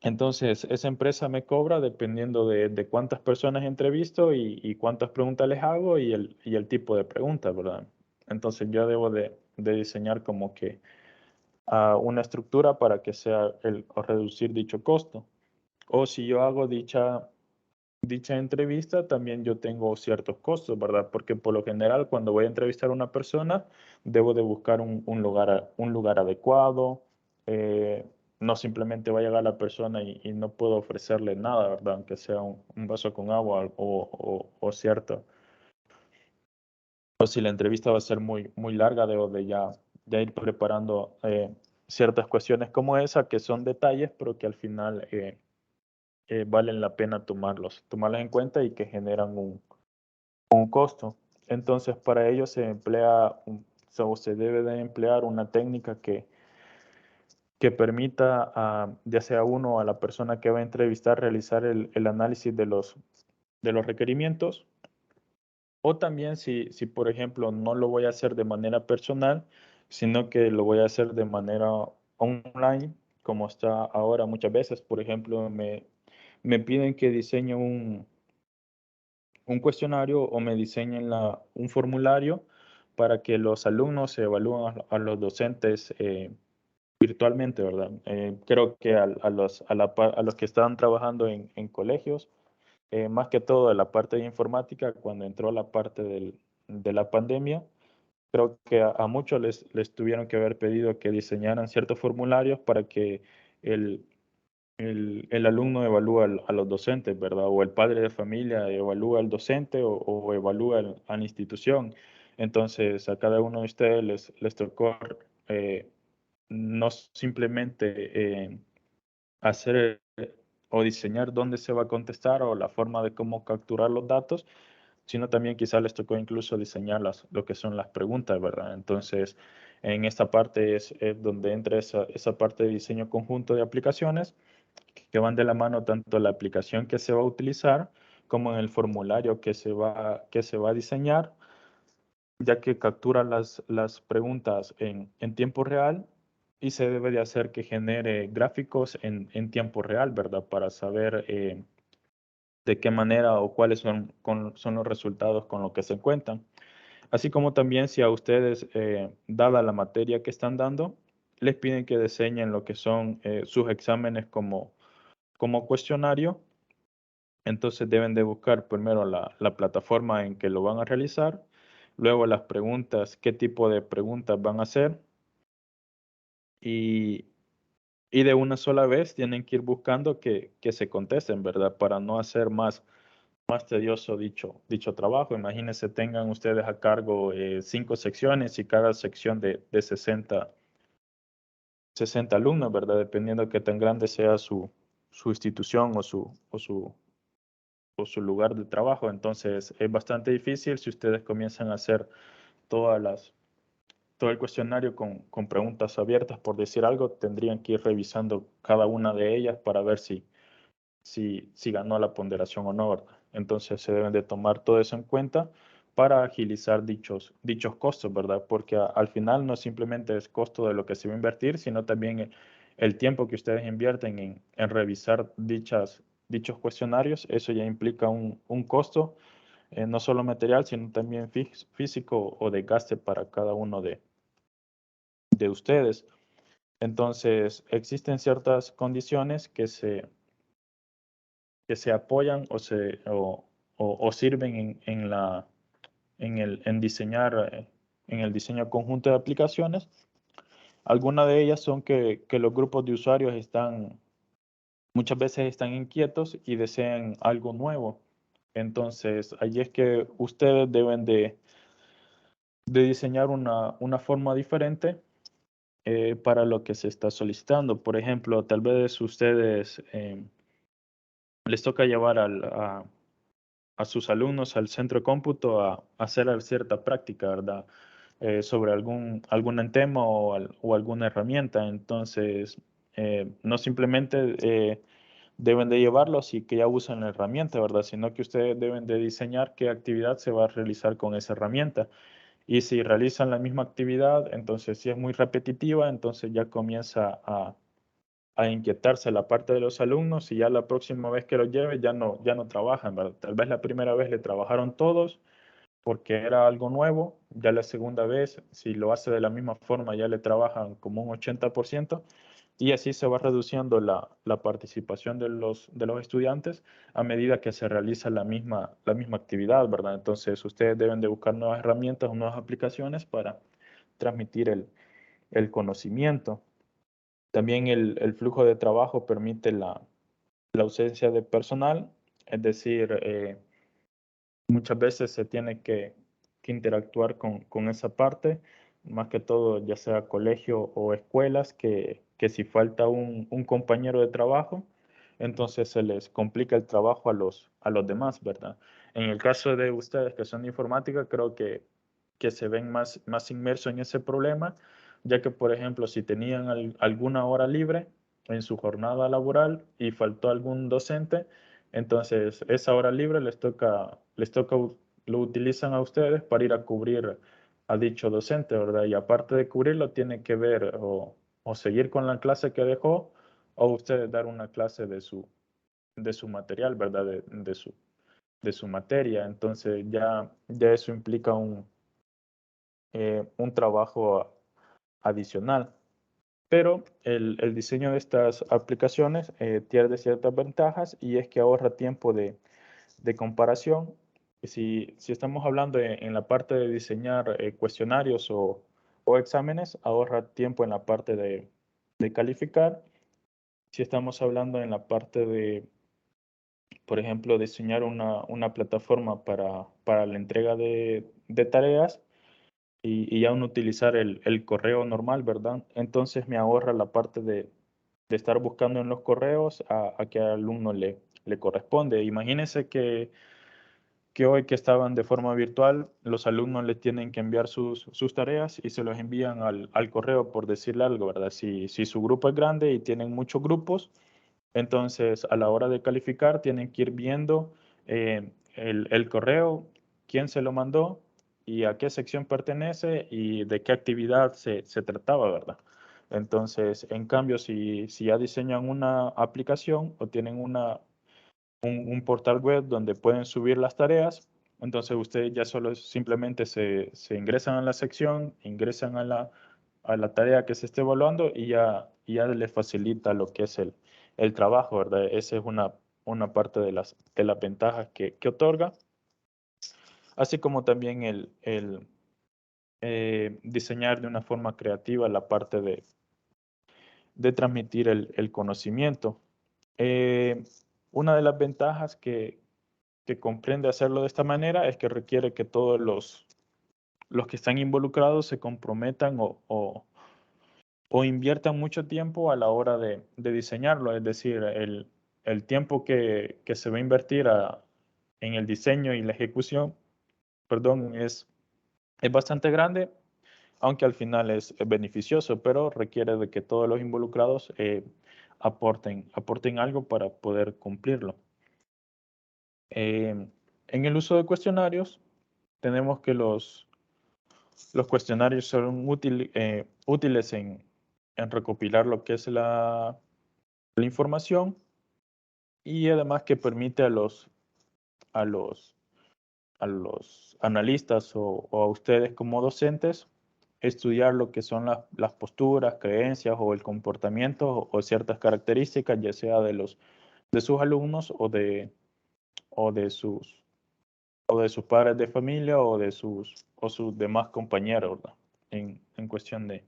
entonces esa empresa me cobra dependiendo de cuántas personas entrevisto y cuántas preguntas les hago y el tipo de preguntas, ¿verdad? Entonces yo debo de diseñar como que una estructura para que sea o reducir dicho costo. O si yo hago dicha entrevista, también yo tengo ciertos costos, ¿verdad? Porque por lo general, cuando voy a entrevistar a una persona, debo de buscar un lugar adecuado. No simplemente va a llegar la persona y no puedo ofrecerle nada, ¿verdad? Aunque sea un vaso con agua o cierto. O si la entrevista va a ser muy larga, debo de ya ir preparando ciertas cuestiones como esa, que son detalles, pero que al final valen la pena tomarlas en cuenta y que generan un costo. Entonces, para ello se emplea, o se debe de emplear una técnica que permita ya sea uno o a la persona que va a entrevistar realizar el análisis de los requerimientos. O también si, por ejemplo, no lo voy a hacer de manera personal, sino que lo voy a hacer de manera online, como está ahora muchas veces. Por ejemplo, me piden que diseñe un cuestionario o me diseñen un formulario para que los alumnos se evalúen a los docentes virtualmente, ¿verdad? Creo que a los que estaban trabajando en colegios, más que todo de la parte de informática, cuando entró la parte de la pandemia, creo que a muchos les tuvieron que haber pedido que diseñaran ciertos formularios para que el, el alumno evalúa a los docentes, ¿verdad? O el padre de familia evalúa al docente o evalúa a la institución. Entonces, a cada uno de ustedes les tocó no simplemente hacer o diseñar dónde se va a contestar o la forma de cómo capturar los datos, sino también quizás les tocó incluso diseñar lo que son las preguntas, ¿verdad? Entonces, en esta parte es donde entra esa parte de diseño conjunto de aplicaciones que van de la mano tanto la aplicación que se va a utilizar como en el formulario que se va a diseñar, ya que captura las preguntas en tiempo real y se debe de hacer que genere gráficos en tiempo real, ¿verdad? Para saber de qué manera o cuáles son los resultados con los que se cuentan. Así como también si a ustedes, dada la materia que están dando, les piden que diseñen lo que son sus exámenes como cuestionario, entonces deben de buscar primero la plataforma en que lo van a realizar, luego las preguntas, qué tipo de preguntas van a hacer y, y de una sola vez tienen que ir buscando que se contesten, ¿verdad? Para no hacer más tedioso dicho trabajo. Imagínense, tengan ustedes a cargo 5 secciones y cada sección de 60 alumnos, ¿verdad? Dependiendo de qué tan grande sea su institución o su lugar de trabajo. Entonces, es bastante difícil si ustedes comienzan a hacer todo el cuestionario con preguntas abiertas, por decir algo, tendrían que ir revisando cada una de ellas para ver si ganó la ponderación o no, ¿verdad? Entonces se deben de tomar todo eso en cuenta para agilizar dichos costos, ¿verdad? Porque al final no simplemente es costo de lo que se va a invertir, sino también el tiempo que ustedes invierten en revisar dichos cuestionarios. Eso ya implica un costo, no solo material, sino también físico o de gaste para cada uno de ustedes. Entonces, existen ciertas condiciones que se apoyan o sirven en diseñar, en el diseño conjunto de aplicaciones. Algunas de ellas son que los grupos de usuarios muchas veces están inquietos y desean algo nuevo. Entonces, allí es que ustedes deben de diseñar una forma diferente para lo que se está solicitando. Por ejemplo, tal vez ustedes les toca llevar a sus alumnos al centro de cómputo a hacer cierta práctica, ¿verdad? Sobre algún tema o alguna herramienta. Entonces, no simplemente deben de llevarlos y que ya usen la herramienta, ¿verdad? Sino que ustedes deben de diseñar qué actividad se va a realizar con esa herramienta. Y si realizan la misma actividad, entonces si es muy repetitiva, entonces ya comienza a inquietarse la parte de los alumnos y ya la próxima vez que lo lleve ya no trabajan, ¿verdad? Tal vez la primera vez le trabajaron todos porque era algo nuevo, ya la segunda vez, si lo hace de la misma forma, ya le trabajan como un 80%, y así se va reduciendo la participación de los estudiantes a medida que se realiza la misma actividad, ¿verdad? Entonces, ustedes deben de buscar nuevas herramientas o nuevas aplicaciones para transmitir el conocimiento. También el flujo de trabajo permite la ausencia de personal, es decir, muchas veces se tiene que interactuar con esa parte, más que todo, ya sea colegio o escuelas, que si falta un compañero de trabajo, entonces se les complica el trabajo a los demás, ¿verdad? En el caso de ustedes que son de informática, creo que se ven más inmersos en ese problema, ya que, por ejemplo, si tenían alguna hora libre en su jornada laboral y faltó algún docente, entonces esa hora libre lo utilizan a ustedes para ir a cubrir a dicho docente, ¿verdad? Y aparte de cubrirlo, tienen que ver o seguir con la clase que dejó, o ustedes dar una clase de su material, ¿verdad? De su materia. Entonces ya eso implica un trabajo adicional. Pero el diseño de estas aplicaciones tiene ciertas ventajas, y es que ahorra tiempo de comparación. Si estamos hablando en la parte de diseñar cuestionarios o exámenes, ahorra tiempo en la parte de calificar. Si estamos hablando en la parte de, por ejemplo, diseñar una plataforma para la entrega de tareas, y aún utilizar el correo normal, ¿verdad? Entonces me ahorra la parte de estar buscando en los correos a qué alumno le corresponde. Imagínense que hoy, que estaban de forma virtual, los alumnos les tienen que enviar sus tareas y se los envían al correo, por decirle algo, ¿verdad? Si su grupo es grande y tienen muchos grupos, entonces a la hora de calificar tienen que ir viendo el correo, quién se lo mandó y a qué sección pertenece y de qué actividad se trataba, ¿verdad? Entonces, en cambio, si ya diseñan una aplicación o tienen un portal web donde pueden subir las tareas, entonces ustedes ya solo simplemente se ingresan a la sección, ingresan a la tarea que se esté evaluando, y ya les facilita lo que es el trabajo, ¿verdad? Esa es una parte de las ventajas que otorga, así como también el diseñar de una forma creativa la parte de transmitir el conocimiento. Eh, una de las ventajas que comprende hacerlo de esta manera es que requiere que todos los que están involucrados se comprometan o inviertan mucho tiempo a la hora de diseñarlo. Es decir, el tiempo que se va a invertir en el diseño y la ejecución, perdón, es bastante grande, aunque al final es beneficioso, pero requiere de que todos los involucrados aporten algo para poder cumplirlo. En el uso de cuestionarios, tenemos que los cuestionarios son útiles en recopilar lo que es la información, y además que permite a los, a los analistas o a ustedes como docentes estudiar lo que son las posturas, creencias o el comportamiento o ciertas características, ya sea de sus alumnos o de sus de sus padres de familia o sus demás compañeros, ¿verdad? En cuestión de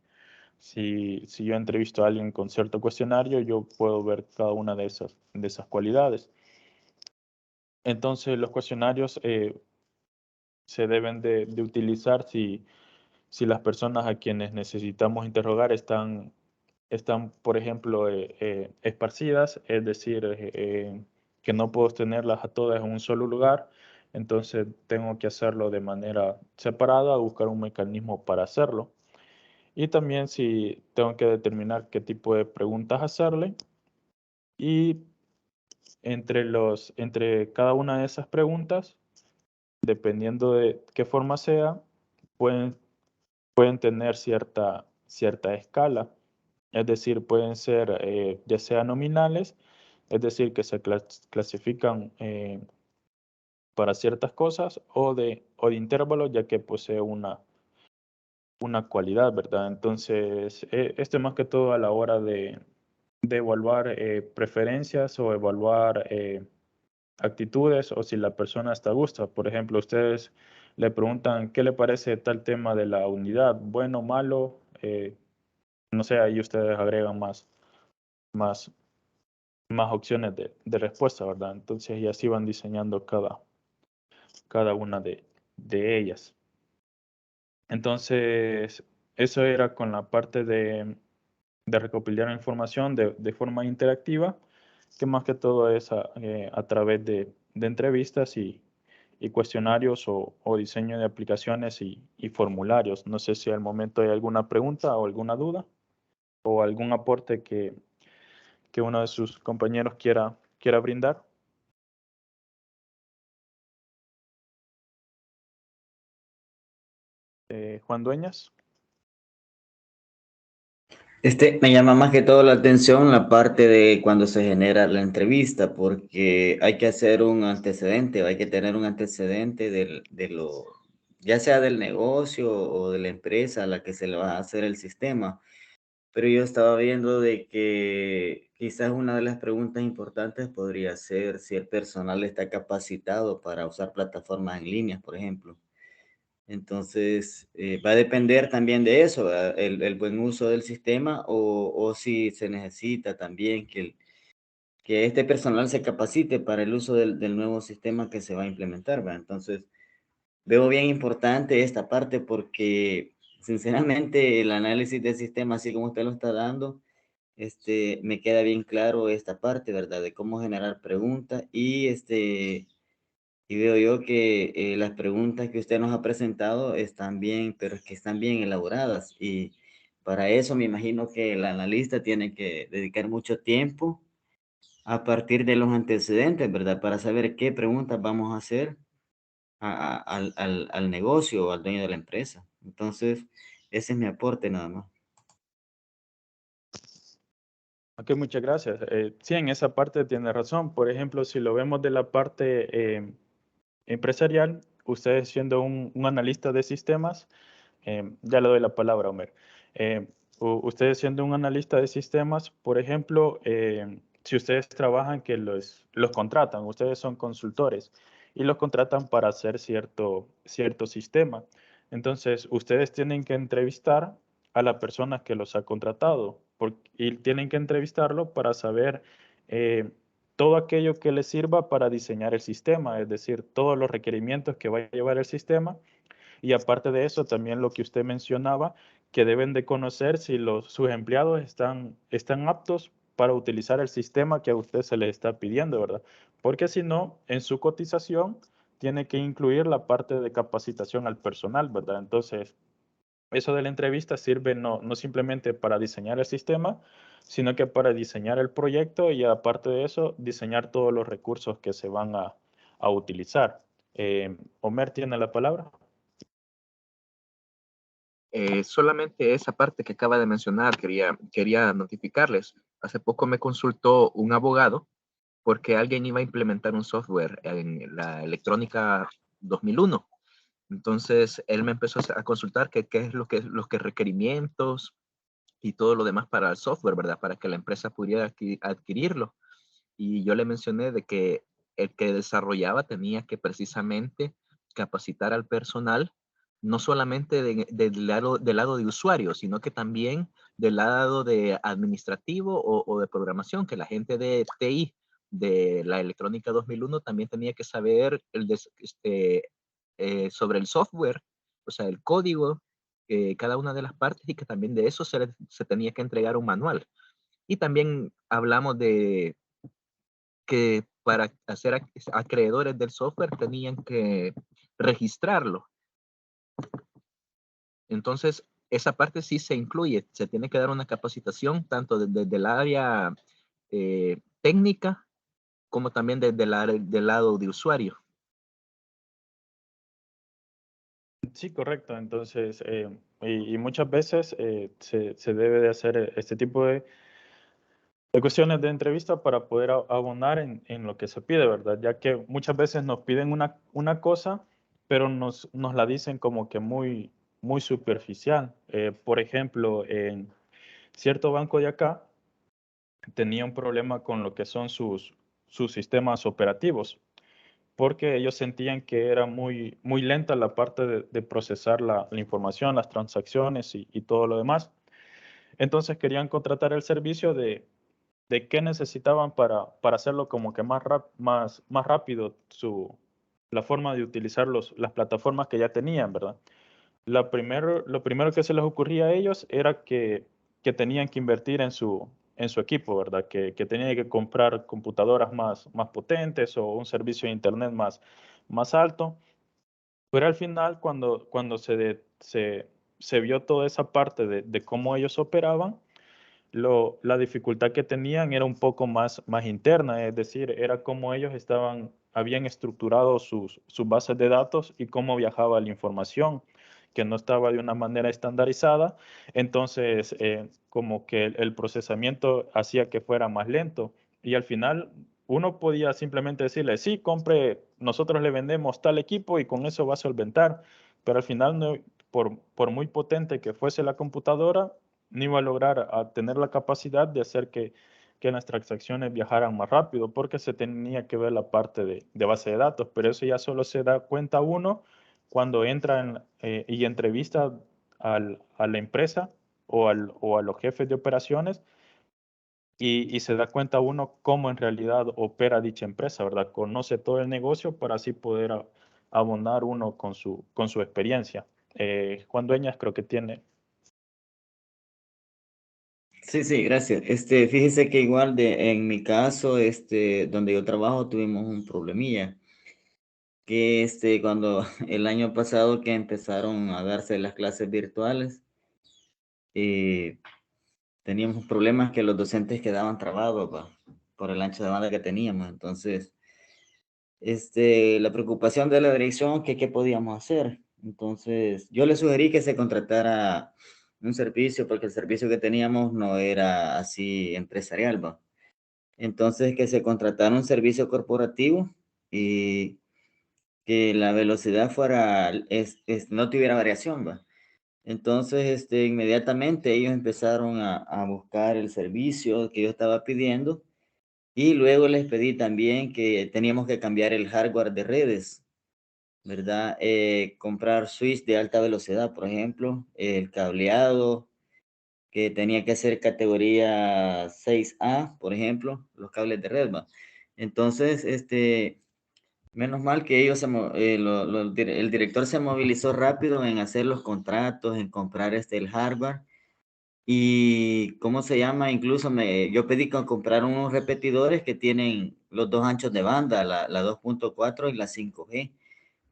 si yo entrevisto a alguien con cierto cuestionario, yo puedo ver cada una de esas cualidades. Entonces, los cuestionarios se deben de utilizar si las personas a quienes necesitamos interrogar están, por ejemplo, esparcidas, es decir, que no puedo tenerlas a todas en un solo lugar. Entonces tengo que hacerlo de manera separada, buscar un mecanismo para hacerlo. Y también si tengo que determinar qué tipo de preguntas hacerle, y entre cada una de esas preguntas, dependiendo de qué forma sea, pueden tener cierta escala. Es decir, pueden ser ya sea nominales, es decir, que se clasifican para ciertas cosas, o de intervalos, ya que posee una cualidad, ¿verdad? Entonces, esto es más que todo a la hora de evaluar preferencias o evaluar actitudes o si la persona está a gusto. Por ejemplo, ustedes le preguntan qué le parece tal tema de la unidad, bueno, malo, no sé, ahí ustedes agregan más, más opciones de respuesta, ¿verdad? Entonces, y así van diseñando cada una de ellas. Entonces, eso era con la parte de recopilar información de forma interactiva, que más que todo es a través de entrevistas y cuestionarios o diseño de aplicaciones y formularios. No sé si al momento hay alguna pregunta o alguna duda o algún aporte que uno de sus compañeros quiera brindar. Juan Dueñas. Me llama más que todo la atención la parte de cuando se genera la entrevista, porque hay que hacer un antecedente, hay que tener un antecedente ya sea del negocio o de la empresa a la que se le va a hacer el sistema. Pero yo estaba viendo de que quizás una de las preguntas importantes podría ser si el personal está capacitado para usar plataformas en línea, por ejemplo. Entonces, va a depender también de eso, ¿verdad? El buen uso del sistema o si se necesita también que este personal se capacite para el uso del nuevo sistema que se va a implementar, ¿verdad? Entonces, veo bien importante esta parte porque, sinceramente, el análisis del sistema, así como usted lo está dando, me queda bien claro esta parte, ¿verdad? De cómo generar preguntas y veo yo que las preguntas que usted nos ha presentado están bien, pero es que están bien elaboradas. Y para eso me imagino que el analista tiene que dedicar mucho tiempo a partir de los antecedentes, ¿verdad? Para saber qué preguntas vamos a hacer al negocio o al dueño de la empresa. Entonces, ese es mi aporte nada más. Ok, muchas gracias. Sí, en esa parte tiene razón. Por ejemplo, si lo vemos de la parte empresarial, usted siendo un analista de sistemas, ya le doy la palabra, Homer. Ustedes siendo un analista de sistemas, por ejemplo, si ustedes trabajan que los contratan, ustedes son consultores y los contratan para hacer cierto sistema. Entonces, ustedes tienen que entrevistar a la persona que los ha contratado y tienen que entrevistarlo para saber todo aquello que les sirva para diseñar el sistema, es decir, todos los requerimientos que va a llevar el sistema y aparte de eso, también lo que usted mencionaba, que deben de conocer si sus empleados están aptos para utilizar el sistema que a usted se le está pidiendo, ¿verdad? Porque si no, en su cotización tiene que incluir la parte de capacitación al personal, ¿verdad? Entonces, eso de la entrevista sirve no simplemente para diseñar el sistema, sino que para diseñar el proyecto y aparte de eso, diseñar todos los recursos que se van a utilizar. Homer tiene la palabra. Solamente esa parte que acaba de mencionar quería notificarles. Hace poco me consultó un abogado porque alguien iba a implementar un software en la electrónica 2001. Entonces, él me empezó a consultar qué es los que requerimientos y todo lo demás para el software, ¿verdad? Para que la empresa pudiera adquirirlo. Y yo le mencioné de que el que desarrollaba tenía que precisamente capacitar al personal, no solamente del lado de usuario, sino que también del lado de administrativo o de programación, que la gente de TI de la electrónica 2001 también tenía que saber sobre el software, o sea, el código, cada una de las partes y que también de eso se tenía que entregar un manual. Y también hablamos de que para hacer acreedores del software tenían que registrarlo. Entonces, esa parte sí se incluye, se tiene que dar una capacitación tanto desde el área técnica como también desde del lado de usuario. Sí, correcto. Entonces, y muchas veces se debe de hacer este tipo de cuestiones de entrevista para poder abonar en lo que se pide, ¿verdad? Ya que muchas veces nos piden una cosa, pero nos la dicen como que muy superficial. Por ejemplo, en cierto banco de acá, tenía un problema con lo que son sus sistemas operativos, porque ellos sentían que era muy lenta la parte de procesar la información, las transacciones y todo lo demás. Entonces querían contratar el servicio de qué necesitaban para hacerlo como que más rápido la forma de utilizar las plataformas que ya tenían, ¿verdad? Lo primero que se les ocurría a ellos era que tenían que invertir en su equipo, ¿verdad? Que tenían que comprar computadoras más potentes o un servicio de internet más alto. Pero al final, cuando se vio toda esa parte de cómo ellos operaban, la dificultad que tenían era un poco más interna, es decir, era cómo ellos habían estructurado sus bases de datos y cómo viajaba la información, que no estaba de una manera estandarizada. Entonces, como que el procesamiento hacía que fuera más lento y al final uno podía simplemente decirle, sí, compre, nosotros le vendemos tal equipo y con eso va a solventar, pero al final, no, por muy potente que fuese la computadora, no iba a lograr tener la capacidad de hacer que las transacciones viajaran más rápido, porque se tenía que ver la parte de base de datos, pero eso ya solo se da cuenta uno cuando entra y entrevista a la empresa o a los jefes de operaciones y se da cuenta uno cómo en realidad opera dicha empresa, ¿verdad? Conoce todo el negocio para así poder abonar uno con su experiencia. Juan Dueñas creo que tiene. Sí, sí, gracias. Fíjese que igual en mi caso, donde yo trabajo, tuvimos un problemilla, que cuando el año pasado que empezaron a darse las clases virtuales, eh, teníamos problemas que los docentes quedaban trabados, va, por el ancho de banda que teníamos. Entonces, la preocupación de la dirección, que qué podíamos hacer. Entonces, yo le sugerí que se contratara un servicio, porque el servicio que teníamos no era así empresarial, va. Entonces, que se contratara un servicio corporativo y que la velocidad fuera, no tuviera variación, va. Entonces, inmediatamente ellos empezaron a buscar el servicio que yo estaba pidiendo y luego les pedí también que teníamos que cambiar el hardware de redes, ¿verdad? Comprar switch de alta velocidad, por ejemplo, el cableado, que tenía que ser categoría 6A, por ejemplo, los cables de red, ¿va? Entonces, menos mal que ellos, el director se movilizó rápido en hacer los contratos, en comprar el hardware. Y, ¿cómo se llama? Incluso yo pedí que comprar unos repetidores que tienen los dos anchos de banda, la 2.4 y la 5G.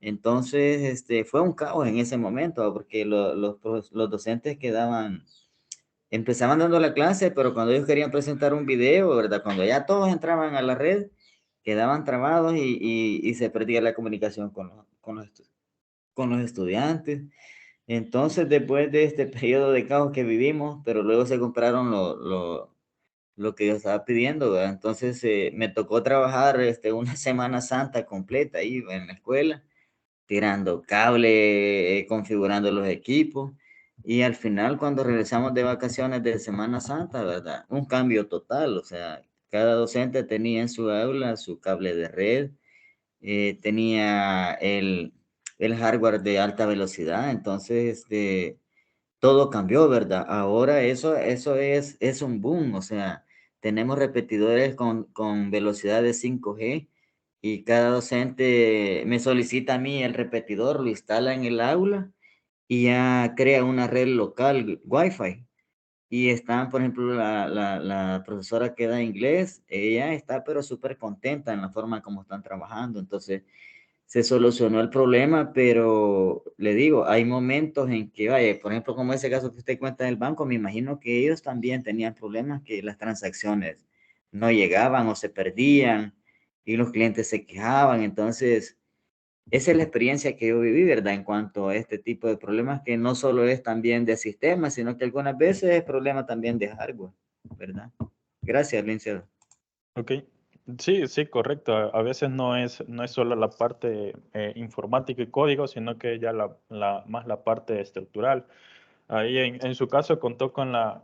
Entonces, fue un caos en ese momento, porque los docentes empezaban dando la clase, pero cuando ellos querían presentar un video, ¿verdad? Cuando ya todos entraban a la red, quedaban trabados y se perdía la comunicación con los estudiantes. Entonces, después de este periodo de caos que vivimos, pero luego se compraron lo que yo estaba pidiendo, ¿verdad? Entonces, me tocó trabajar una Semana Santa completa ahí en la escuela, tirando cable, configurando los equipos. Y al final, cuando regresamos de vacaciones de Semana Santa, ¿verdad? Un cambio total, o sea, cada docente tenía en su aula su cable de red, tenía el hardware de alta velocidad, entonces todo cambió, ¿verdad? Ahora eso es un boom, o sea, tenemos repetidores con velocidad de 5G y cada docente me solicita a mí el repetidor, lo instala en el aula y ya crea una red local Wi-Fi. Y están, por ejemplo, la profesora que da inglés, ella está pero súper contenta en la forma como están trabajando. Entonces, se solucionó el problema, pero le digo, hay momentos en que, vaya, por ejemplo, como ese caso que usted cuenta del banco, me imagino que ellos también tenían problemas que las transacciones no llegaban o se perdían y los clientes se quejaban. Entonces, esa es la experiencia que yo viví, ¿verdad? En cuanto a este tipo de problemas, que no solo es también de sistemas, sino que algunas veces es problema también de hardware, ¿verdad? Gracias, Lince. Ok, sí, sí, correcto. A veces no es solo la parte informática y código, sino que ya más la parte estructural. Ahí en su caso contó con la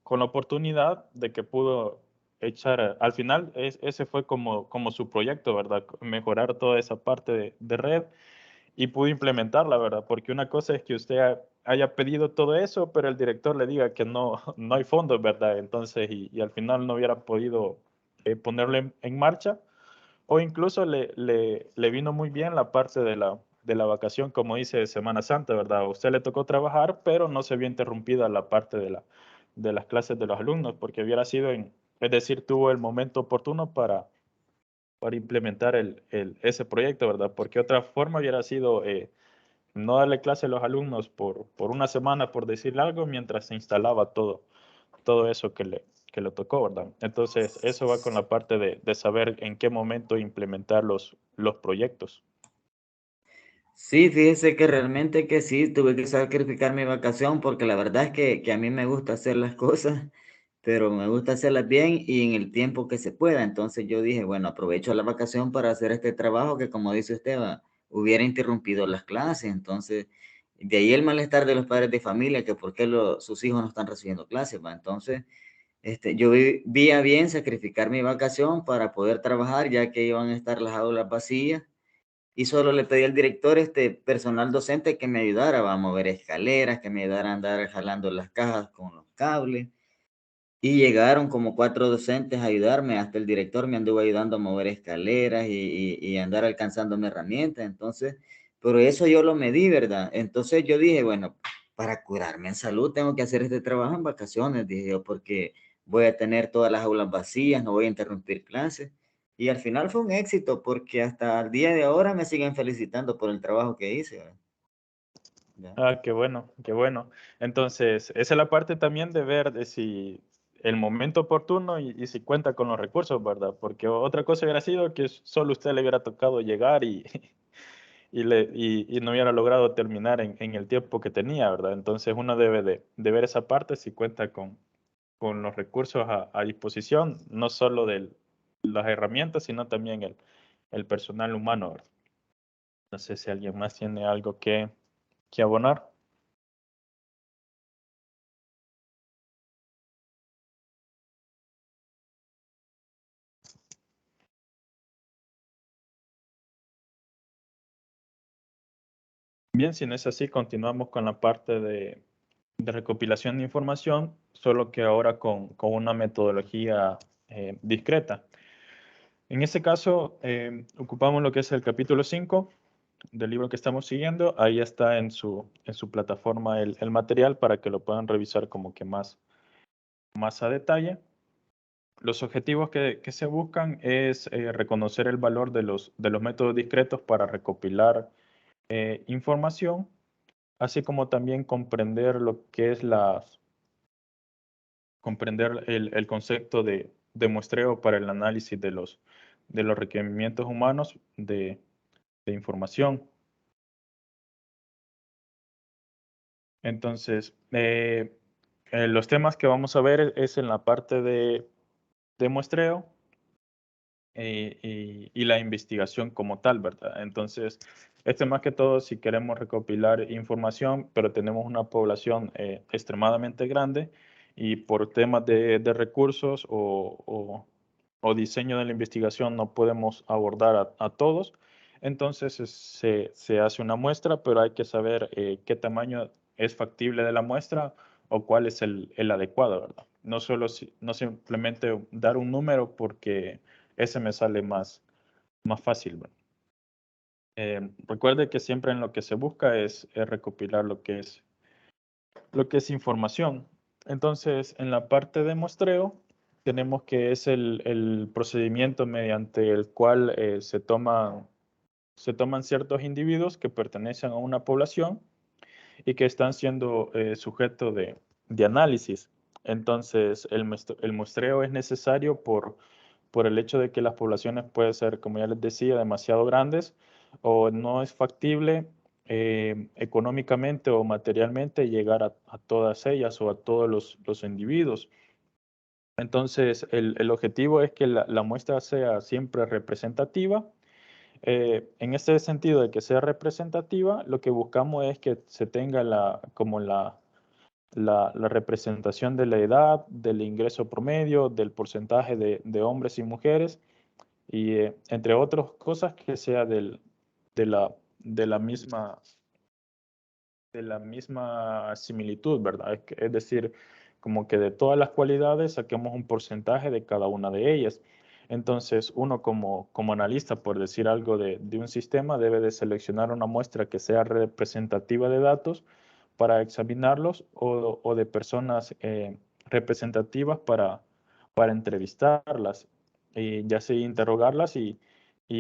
con la oportunidad de que pudo echar, al final ese fue como su proyecto, ¿verdad? Mejorar toda esa parte de red y pudo implementarla, ¿verdad? Porque una cosa es que usted haya pedido todo eso, pero el director le diga que no, no hay fondos, ¿verdad? Entonces, y al final no hubiera podido ponerlo en marcha, o incluso le vino muy bien la parte de la vacación, como dice, de Semana Santa, ¿verdad? A usted le tocó trabajar, pero no se vio interrumpida la parte de las clases de los alumnos, porque hubiera sido, es decir, tuvo el momento oportuno para implementar ese proyecto, ¿verdad? Porque otra forma hubiera sido no darle clase a los alumnos por una semana, por decirle algo, mientras se instalaba todo eso que le tocó, ¿verdad? Entonces, eso va con la parte de saber en qué momento implementar los proyectos. Sí, fíjese que realmente que sí, tuve que sacrificar mi vacación porque la verdad es que a mí me gusta hacer las cosas, pero me gusta hacerlas bien y en el tiempo que se pueda. Entonces yo dije, bueno, aprovecho la vacación para hacer este trabajo que, como dice usted, hubiera interrumpido las clases. Entonces, de ahí el malestar de los padres de familia, que por qué sus hijos no están recibiendo clases, ¿va? Entonces, yo vi a bien sacrificar mi vacación para poder trabajar, ya que iban a estar las aulas vacías. Y solo le pedí al director, personal docente, que me ayudara a mover escaleras, que me ayudara a andar jalando las cajas con los cables. Y llegaron como 4 docentes a ayudarme, hasta el director me anduvo ayudando a mover escaleras y andar alcanzándome herramientas. Entonces, pero eso yo lo medí, ¿verdad? Entonces yo dije, bueno, para curarme en salud tengo que hacer este trabajo en vacaciones, dije yo, porque voy a tener todas las aulas vacías, no voy a interrumpir clases. Y al final fue un éxito, porque hasta el día de ahora me siguen felicitando por el trabajo que hice, ¿verdad? Ya. Ah, qué bueno, qué bueno. Entonces, esa es la parte también de ver de si el momento oportuno y si cuenta con los recursos, ¿verdad? Porque otra cosa hubiera sido que solo usted le hubiera tocado llegar y no hubiera logrado terminar en el tiempo que tenía, ¿verdad? Entonces uno debe de ver esa parte si cuenta con los recursos a disposición, no solo de las herramientas, sino también el personal humano, ¿verdad? No sé si alguien más tiene algo que abonar. Bien, si no es así, continuamos con la parte de recopilación de información, solo que ahora con una metodología discreta. En este caso, ocupamos lo que es el capítulo 5 del libro que estamos siguiendo. Ahí está en su plataforma el material para que lo puedan revisar como que más a detalle. Los objetivos que se buscan es reconocer el valor de los métodos discretos para recopilar información, así como también comprender lo que es comprender el concepto de muestreo para el análisis de los requerimientos humanos de información. Entonces, los temas que vamos a ver es en la parte de muestreo y la investigación como tal, ¿verdad? Entonces, este más que todo si queremos recopilar información, pero tenemos una población extremadamente grande y por temas de recursos o diseño de la investigación no podemos abordar a todos. Entonces se hace una muestra, pero hay que saber qué tamaño es factible de la muestra o cuál es el adecuado, ¿verdad? No solo no simplemente dar un número porque ese me sale más fácil, ¿verdad? Recuerde que siempre en lo que se busca es recopilar lo que es información. Entonces, en la parte de muestreo, tenemos que es el procedimiento mediante el cual se toman ciertos individuos que pertenecen a una población y que están siendo sujeto de análisis. Entonces, el muestreo es necesario por el hecho de que las poblaciones pueden ser, como ya les decía, demasiado grandes o no es factible económicamente o materialmente llegar a todas ellas o a todos los individuos. Entonces, el objetivo es que la muestra sea siempre representativa. En este sentido de que sea representativa, lo que buscamos es que se tenga como la representación de la edad, del ingreso promedio, del porcentaje de hombres y mujeres, y entre otras cosas que sea de la misma similitud, ¿verdad? Es decir, como que de todas las cualidades saquemos un porcentaje de cada una de ellas. Entonces, uno como analista, por decir algo de un sistema, debe de seleccionar una muestra que sea representativa de datos para examinarlos o de personas representativas para entrevistarlas y ya sea interrogarlas y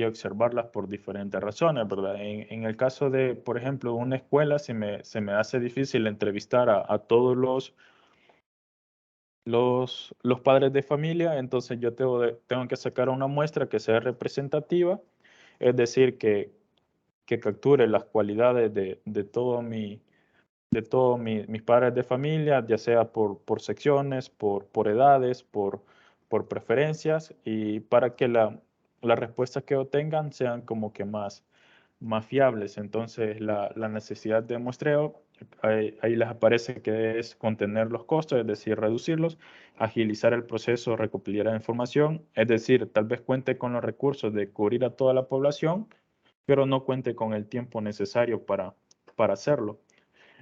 observarlas por diferentes razones, ¿verdad? En el caso de, por ejemplo, una escuela, se me hace difícil entrevistar a todos los padres de familia, entonces yo tengo que sacar una muestra que sea representativa, es decir, que capture las cualidades de todos mis padres de familia, ya sea por secciones, por edades, por preferencias, y para que las respuestas que obtengan sean como que más fiables. Entonces, la necesidad de muestreo, ahí les aparece que es contener los costos, es decir, reducirlos, agilizar el proceso, recopilar la información, es decir, tal vez cuente con los recursos de cubrir a toda la población, pero no cuente con el tiempo necesario para hacerlo.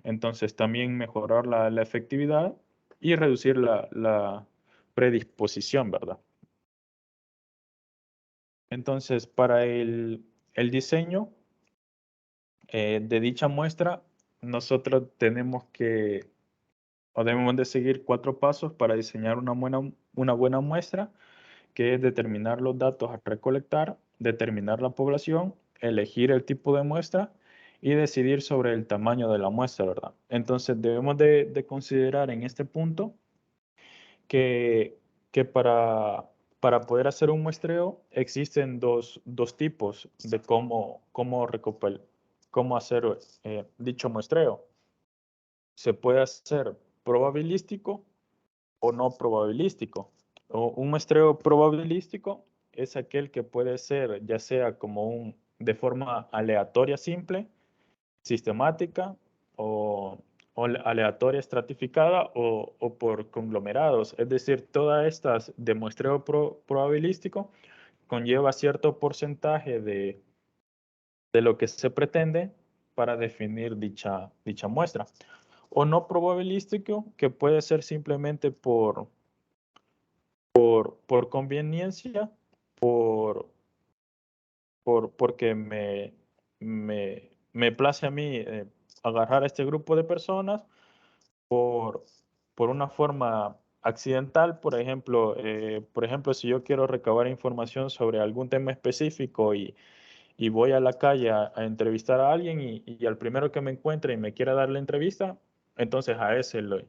Entonces, también mejorar la efectividad y reducir la predisposición, ¿verdad? Entonces, para el diseño de dicha muestra, nosotros tenemos que, o debemos de seguir 4 pasos para diseñar una buena muestra, que es determinar los datos a recolectar, determinar la población, elegir el tipo de muestra y decidir sobre el tamaño de la muestra, ¿verdad? Entonces debemos de considerar en este punto que, que para poder hacer un muestreo existen dos tipos de cómo hacer dicho muestreo. Se puede hacer probabilístico o no probabilístico. Un muestreo probabilístico es aquel que puede ser ya sea de forma aleatoria simple, sistemática o, o aleatoria estratificada o por conglomerados. Es decir, todas estas de muestreo probabilístico conlleva cierto porcentaje de lo que se pretende para definir dicha muestra. O no probabilístico, que puede ser simplemente por conveniencia, porque me place a mí agarrar a este grupo de personas por, por una forma accidental, por ejemplo, si yo quiero recabar información sobre algún tema específico y voy a la calle a entrevistar a alguien y al primero que me encuentre y me quiera dar la entrevista, entonces a ese lo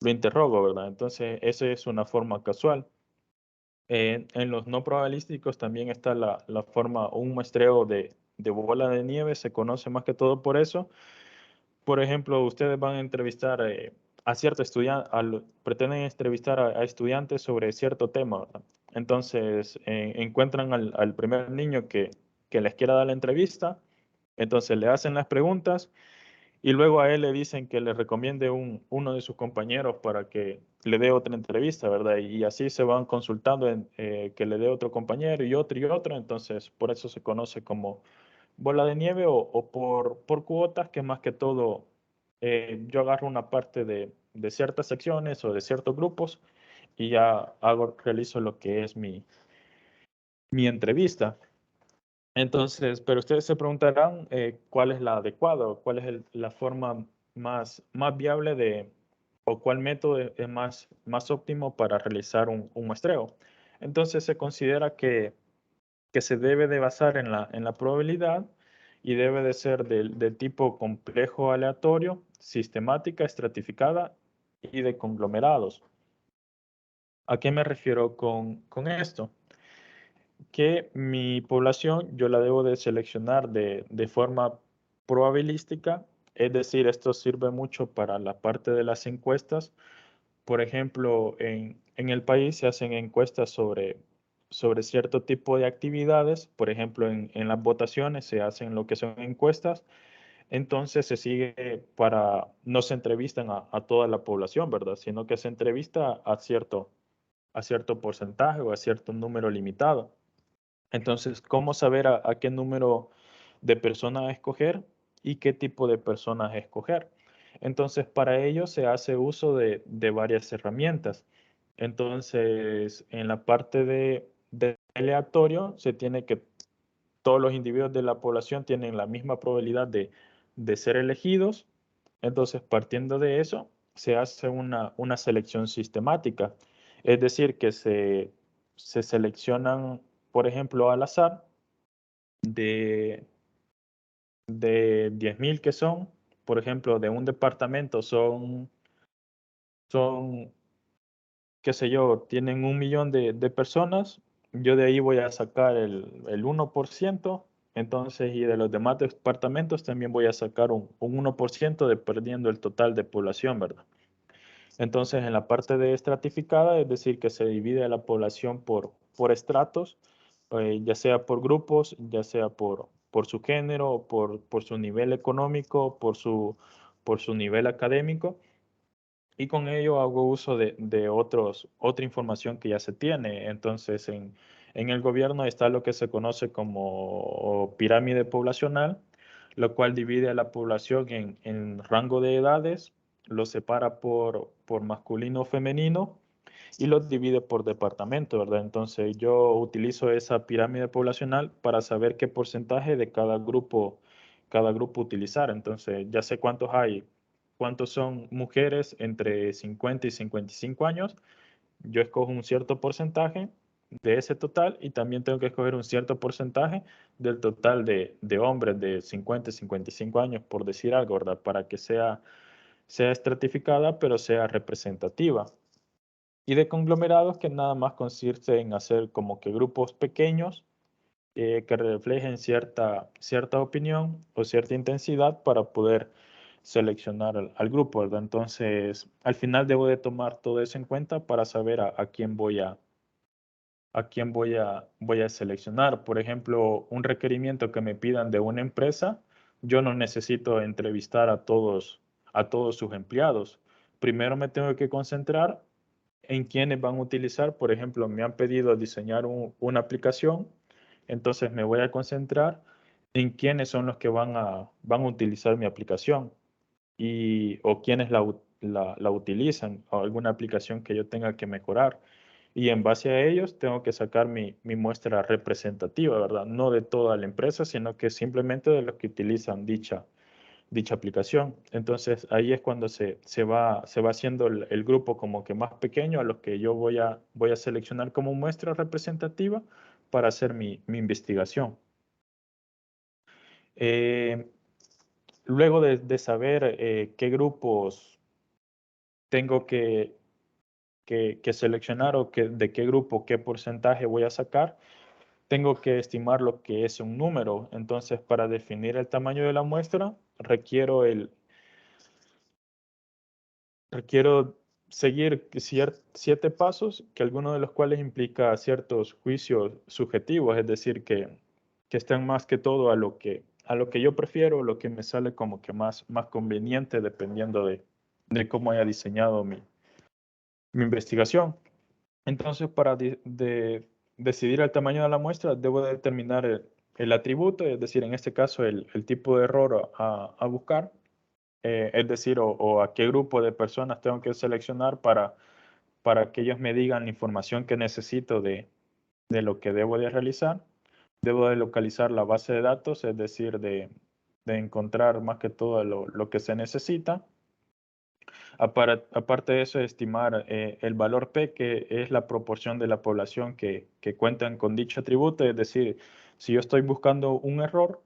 interrogo, ¿verdad? Entonces, esa es una forma casual. En los no probabilísticos también está la forma, un muestreo de bola de nieve, se conoce más que todo por eso. Por ejemplo, ustedes van a entrevistar a cierto estudiante, pretenden entrevistar a estudiantes sobre cierto tema, ¿verdad? Entonces, encuentran al primer niño que les quiera dar la entrevista, entonces le hacen las preguntas y luego a él le dicen que le recomiende uno de sus compañeros para que le dé otra entrevista, ¿verdad? Y así se van consultando que le dé otro compañero y otro y otro. Entonces, por eso se conoce como bola de nieve o por cuotas, que más que todo yo agarro una parte de ciertas secciones o de ciertos grupos y ya realizo lo que es mi entrevista. Entonces, pero ustedes se preguntarán cuál es la adecuada o cuál es la forma más viable o cuál método es más óptimo para realizar un muestreo. Entonces, se considera que se debe de basar en la probabilidad y debe de ser de tipo complejo aleatorio, sistemática, estratificada y de conglomerados. ¿A qué me refiero con esto? Que mi población yo la debo de seleccionar de forma probabilística, es decir, esto sirve mucho para la parte de las encuestas. Por ejemplo, en el país se hacen encuestas sobre cierto tipo de actividades, por ejemplo, en las votaciones se hacen lo que son encuestas, entonces se sigue no se entrevistan a toda la población, ¿verdad? Sino que se entrevista a cierto porcentaje o a cierto número limitado. Entonces, ¿cómo saber a qué número de personas escoger y qué tipo de personas escoger? Entonces, para ello se hace uso de varias herramientas. Entonces, en la parte de aleatorio, se tiene que todos los individuos de la población tienen la misma probabilidad de ser elegidos. Entonces, partiendo de eso, se hace una selección sistemática. Es decir, que se seleccionan, por ejemplo, al azar de 10.000 que son, por ejemplo, de un departamento son qué sé yo, tienen 1 millón de personas, yo de ahí voy a sacar el 1%, entonces, y de los demás departamentos también voy a sacar un 1% dependiendo el total de población, ¿verdad? Entonces, en la parte de estratificada, es decir, que se divide la población por estratos, ya sea por grupos, ya sea por su género, por su nivel económico, por su nivel académico. Y con ello hago uso de otra información que ya se tiene. Entonces, en el gobierno está lo que se conoce como pirámide poblacional, lo cual divide a la población en rango de edades, lo separa por masculino o femenino y los divide por departamento, ¿verdad? Entonces, yo utilizo esa pirámide poblacional para saber qué porcentaje de cada grupo utilizar. Entonces, ya sé cuántos son mujeres entre 50 y 55 años. Yo escojo un cierto porcentaje de ese total y también tengo que escoger un cierto porcentaje del total de hombres de 50 y 55 años, por decir algo, ¿verdad? Para que sea estratificada, pero sea representativa. Y de conglomerados que nada más consiste en hacer como que grupos pequeños que reflejen cierta opinión o cierta intensidad para poder seleccionar al grupo, ¿verdad? Entonces, al final debo de tomar todo eso en cuenta para saber a quién voy a seleccionar. Por ejemplo, un requerimiento que me pidan de una empresa, yo no necesito entrevistar a todos sus empleados. Primero me tengo que concentrar en quiénes van a utilizar. Por ejemplo, me han pedido diseñar una aplicación, entonces me voy a concentrar en quiénes son los que van a utilizar mi aplicación o quiénes la utilizan o alguna aplicación que yo tenga que mejorar. Y en base a ellos tengo que sacar mi muestra representativa, ¿verdad? No de toda la empresa, sino que simplemente de los que utilizan dicha aplicación. Entonces ahí es cuando se va haciendo el grupo como que más pequeño a los que yo voy a seleccionar como muestra representativa para hacer mi investigación. Luego de saber qué grupos tengo que seleccionar o de qué grupo, qué porcentaje voy a sacar, tengo que estimar lo que es un número. Entonces, para definir el tamaño de la muestra, requiero seguir 7 pasos, que algunos de los cuales implica ciertos juicios subjetivos, es decir, que están más que todo a lo que yo prefiero, lo que me sale como que más conveniente dependiendo de cómo haya diseñado mi investigación. Entonces, para decidir el tamaño de la muestra, debo determinar el atributo, es decir, en este caso, el tipo de error a buscar. Es decir, o a qué grupo de personas tengo que seleccionar para que ellos me digan la información que necesito de lo que debo de realizar. Debo de localizar la base de datos, es decir, de encontrar más que todo lo que se necesita. Aparte de eso, estimar el valor P, que es la proporción de la población que cuentan con dicho atributo, es decir, si yo estoy buscando un error,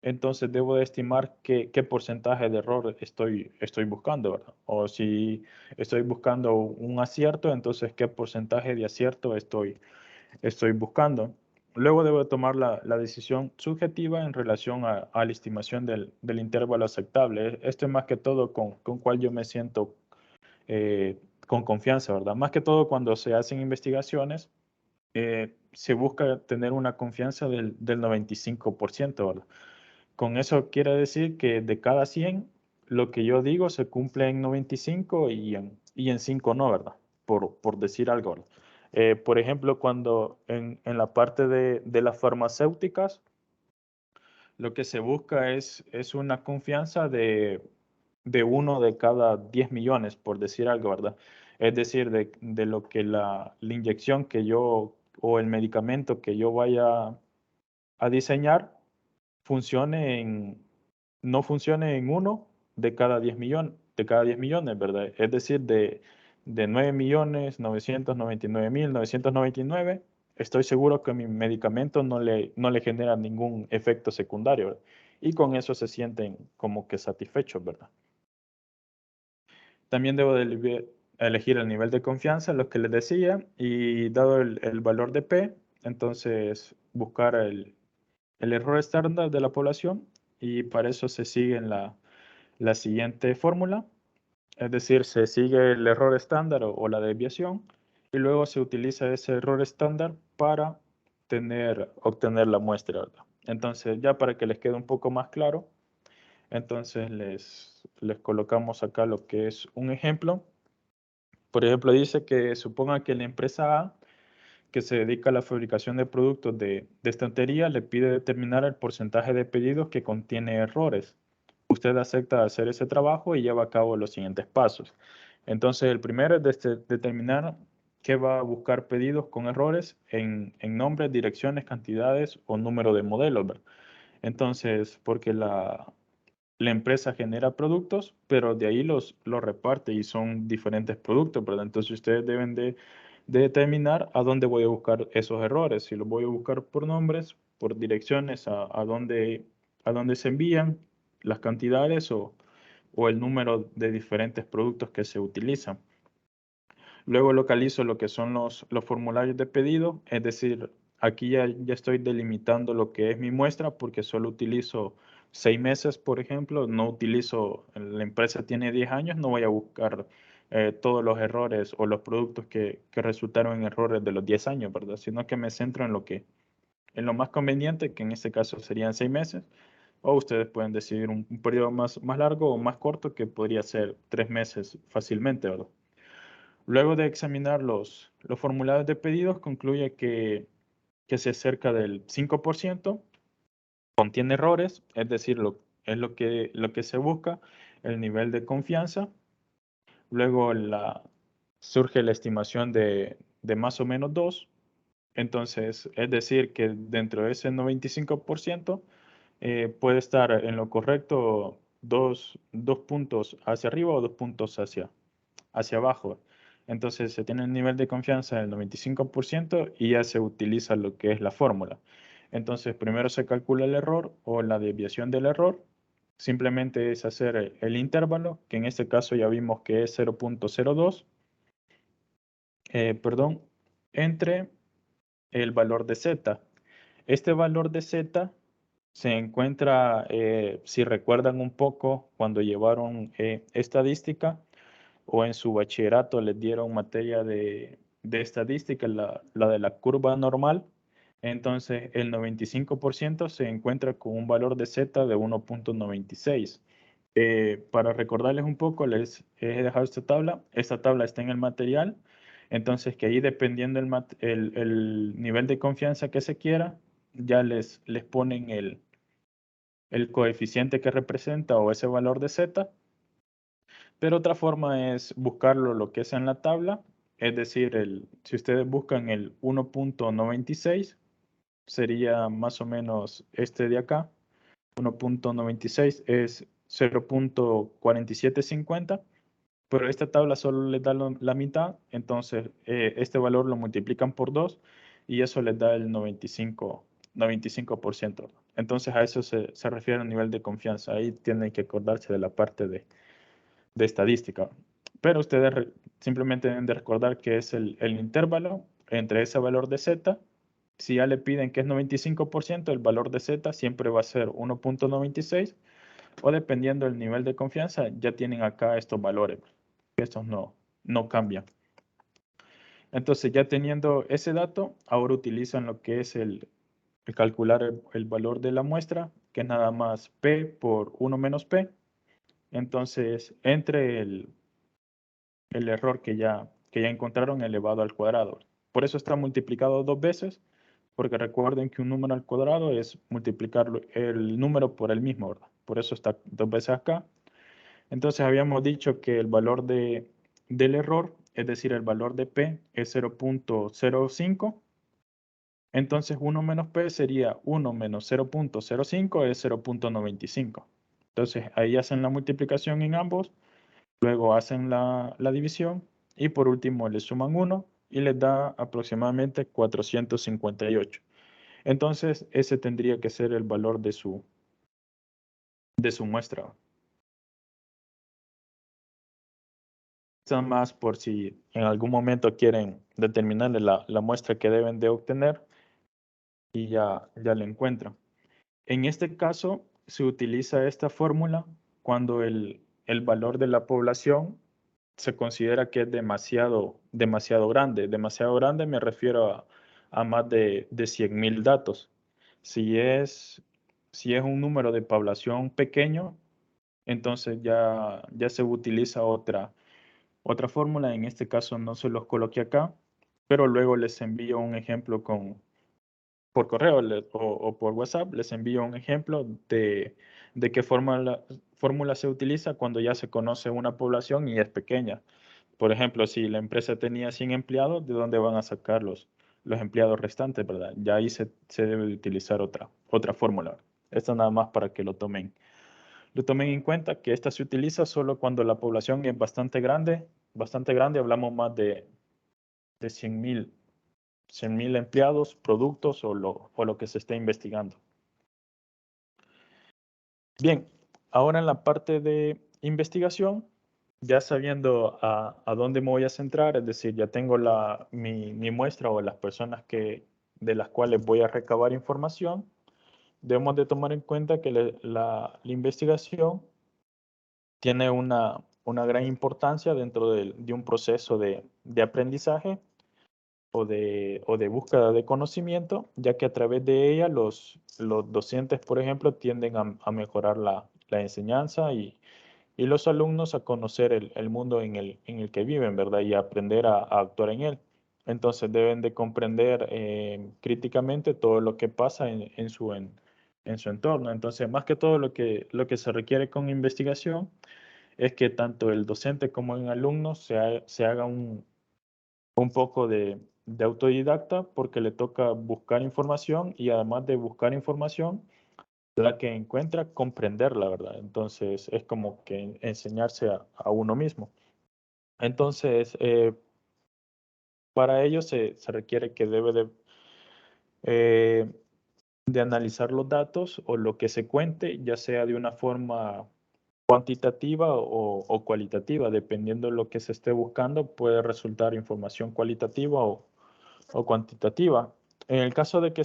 entonces debo de estimar qué porcentaje de error estoy buscando, ¿verdad? O si estoy buscando un acierto, entonces qué porcentaje de acierto estoy buscando. Luego debo de tomar la decisión subjetiva en relación a la estimación del intervalo aceptable. Esto es más que todo con cuál yo me siento con confianza, ¿verdad? Más que todo cuando se hacen investigaciones, se busca tener una confianza del 95%, ¿verdad? Con eso quiere decir que de cada 100, lo que yo digo se cumple en 95 y en 5 no, ¿verdad? Por decir algo, ¿verdad? Por ejemplo, cuando en la parte de las farmacéuticas, lo que se busca es una confianza de 1 de cada 10 millones, por decir algo, ¿verdad? Es decir, de lo que la inyección que yo o el medicamento que yo vaya a diseñar no funcione en 1 de cada 10 millones, ¿verdad? Es decir, de 9.999.999, estoy seguro que mi medicamento no le genera ningún efecto secundario, ¿verdad? Y con eso se sienten como que satisfechos, ¿verdad? También debo de elegir el nivel de confianza, lo que les decía, y dado el valor de P, entonces buscar el error estándar de la población, y para eso se sigue la siguiente fórmula, es decir, se sigue el error estándar o la desviación, y luego se utiliza ese error estándar para obtener la muestra, ¿verdad? Entonces, ya para que les quede un poco más claro, entonces les colocamos acá lo que es un ejemplo. Por ejemplo, dice que suponga que la empresa A, que se dedica a la fabricación de productos de estantería, le pide determinar el porcentaje de pedidos que contiene errores. Usted acepta hacer ese trabajo y lleva a cabo los siguientes pasos. Entonces, el primero es determinar qué va a buscar pedidos con errores en nombres, direcciones, cantidades o número de modelos, ¿verdad? Entonces, porque la empresa genera productos, pero de ahí los reparte y son diferentes productos, ¿verdad? Entonces ustedes deben de determinar a dónde voy a buscar esos errores. Si los voy a buscar por nombres, por direcciones, a dónde se envían, las cantidades o el número de diferentes productos que se utilizan. Luego localizo lo que son los formularios de pedido, es decir, aquí ya estoy delimitando lo que es mi muestra porque solo utilizo 6 meses, por ejemplo, no utilizo, la empresa tiene 10 años, no voy a buscar todos los errores o los productos que resultaron en errores de los 10 años, ¿verdad? Sino que me centro en lo más conveniente, que en este caso serían 6 meses, o ustedes pueden decidir un periodo más largo o más corto, que podría ser 3 meses fácilmente, ¿verdad? Luego de examinar los formularios de pedidos, concluye que se cerca del 5% contiene errores, es decir, es lo que se busca, el nivel de confianza. Luego surge la estimación de más o menos 2. Entonces, es decir, que dentro de ese 95% puede estar en lo correcto dos puntos hacia arriba o 2 puntos hacia abajo. Entonces se tiene el nivel de confianza del 95% y ya se utiliza lo que es la fórmula. Entonces primero se calcula el error o la desviación del error. Simplemente es hacer el intervalo, que en este caso ya vimos que es 0.02, perdón, entre el valor de Z. Este valor de Z se encuentra, si recuerdan un poco, cuando llevaron estadística, o en su bachillerato les dieron materia de estadística, la de la curva normal. Entonces el 95% se encuentra con un valor de Z de 1.96. Para recordarles un poco, les he dejado esta tabla. Esta tabla está en el material. Entonces que ahí, dependiendo el nivel de confianza que se quiera, ya les ponen el coeficiente que representa o ese valor de Z. Pero otra forma es buscarlo lo que es en la tabla, es decir, si ustedes buscan el 1.96, sería más o menos este de acá. 1.96 es 0.4750, pero esta tabla solo les da la mitad, entonces este valor lo multiplican por 2 y eso les da el 95%. Entonces a eso se refiere el nivel de confianza. Ahí tienen que acordarse de la parte de estadística. Pero ustedes simplemente deben de recordar que es el intervalo entre ese valor de Z. Si ya le piden que es 95%, el valor de Z siempre va a ser 1.96, o dependiendo del nivel de confianza, ya tienen acá estos valores. Estos no cambian. Entonces, ya teniendo ese dato, ahora utilizan lo que es el calcular el valor de la muestra, que es nada más P por 1 menos P. Entonces, entre el error que ya encontraron elevado al cuadrado. Por eso está multiplicado 2 veces, porque recuerden que un número al cuadrado es multiplicar el número por el mismo, ¿verdad? Por eso está 2 veces acá. Entonces habíamos dicho que el valor del error, es decir, el valor de P es 0.05. Entonces 1 menos P sería 1 menos 0.05 es 0.95. Entonces ahí hacen la multiplicación en ambos, luego hacen la división y por último le suman 1 y les da aproximadamente 458. Entonces ese tendría que ser el valor de su muestra. Esto más por si en algún momento quieren determinar la muestra que deben de obtener y ya la encuentran. En este caso se utiliza esta fórmula cuando el valor de la población se considera que es demasiado grande. Demasiado grande me refiero a más de 100.000 datos. Si es un número de población pequeño, entonces ya se utiliza otra fórmula. En este caso no se los coloqué acá, pero luego les envío un ejemplo por correo o por WhatsApp. Les envío un ejemplo de qué fórmula se utiliza cuando ya se conoce una población y es pequeña. Por ejemplo, si la empresa tenía 100 empleados, ¿de dónde van a sacar los empleados restantes, verdad? Ya ahí se debe de utilizar otra fórmula. Esto nada más para que lo tomen en cuenta, que esta se utiliza solo cuando la población es bastante grande, hablamos más de 100.000 empleados, productos o lo que se esté investigando. Bien, ahora en la parte de investigación, ya sabiendo a dónde me voy a centrar, es decir, ya tengo mi muestra o las personas de las cuales voy a recabar información, debemos de tomar en cuenta que la investigación tiene una gran importancia dentro de un proceso de aprendizaje o de búsqueda de conocimiento, ya que a través de ella los docentes, por ejemplo, tienden a mejorar la enseñanza y los alumnos a conocer el mundo en el que viven, ¿verdad? Y a aprender a actuar en él. Entonces deben de comprender críticamente todo lo que pasa en su entorno. Entonces, más que todo lo que se requiere con investigación es que tanto el docente como el alumno se haga un poco de autodidacta, porque le toca buscar información y además de buscar información, la que encuentra, comprenderla, ¿verdad? Entonces es como que enseñarse a uno mismo. Entonces, para ello se requiere que debe de analizar los datos o lo que se cuente, ya sea de una forma cuantitativa o cualitativa, dependiendo de lo que se esté buscando, puede resultar información cualitativa o cuantitativa. En el caso de que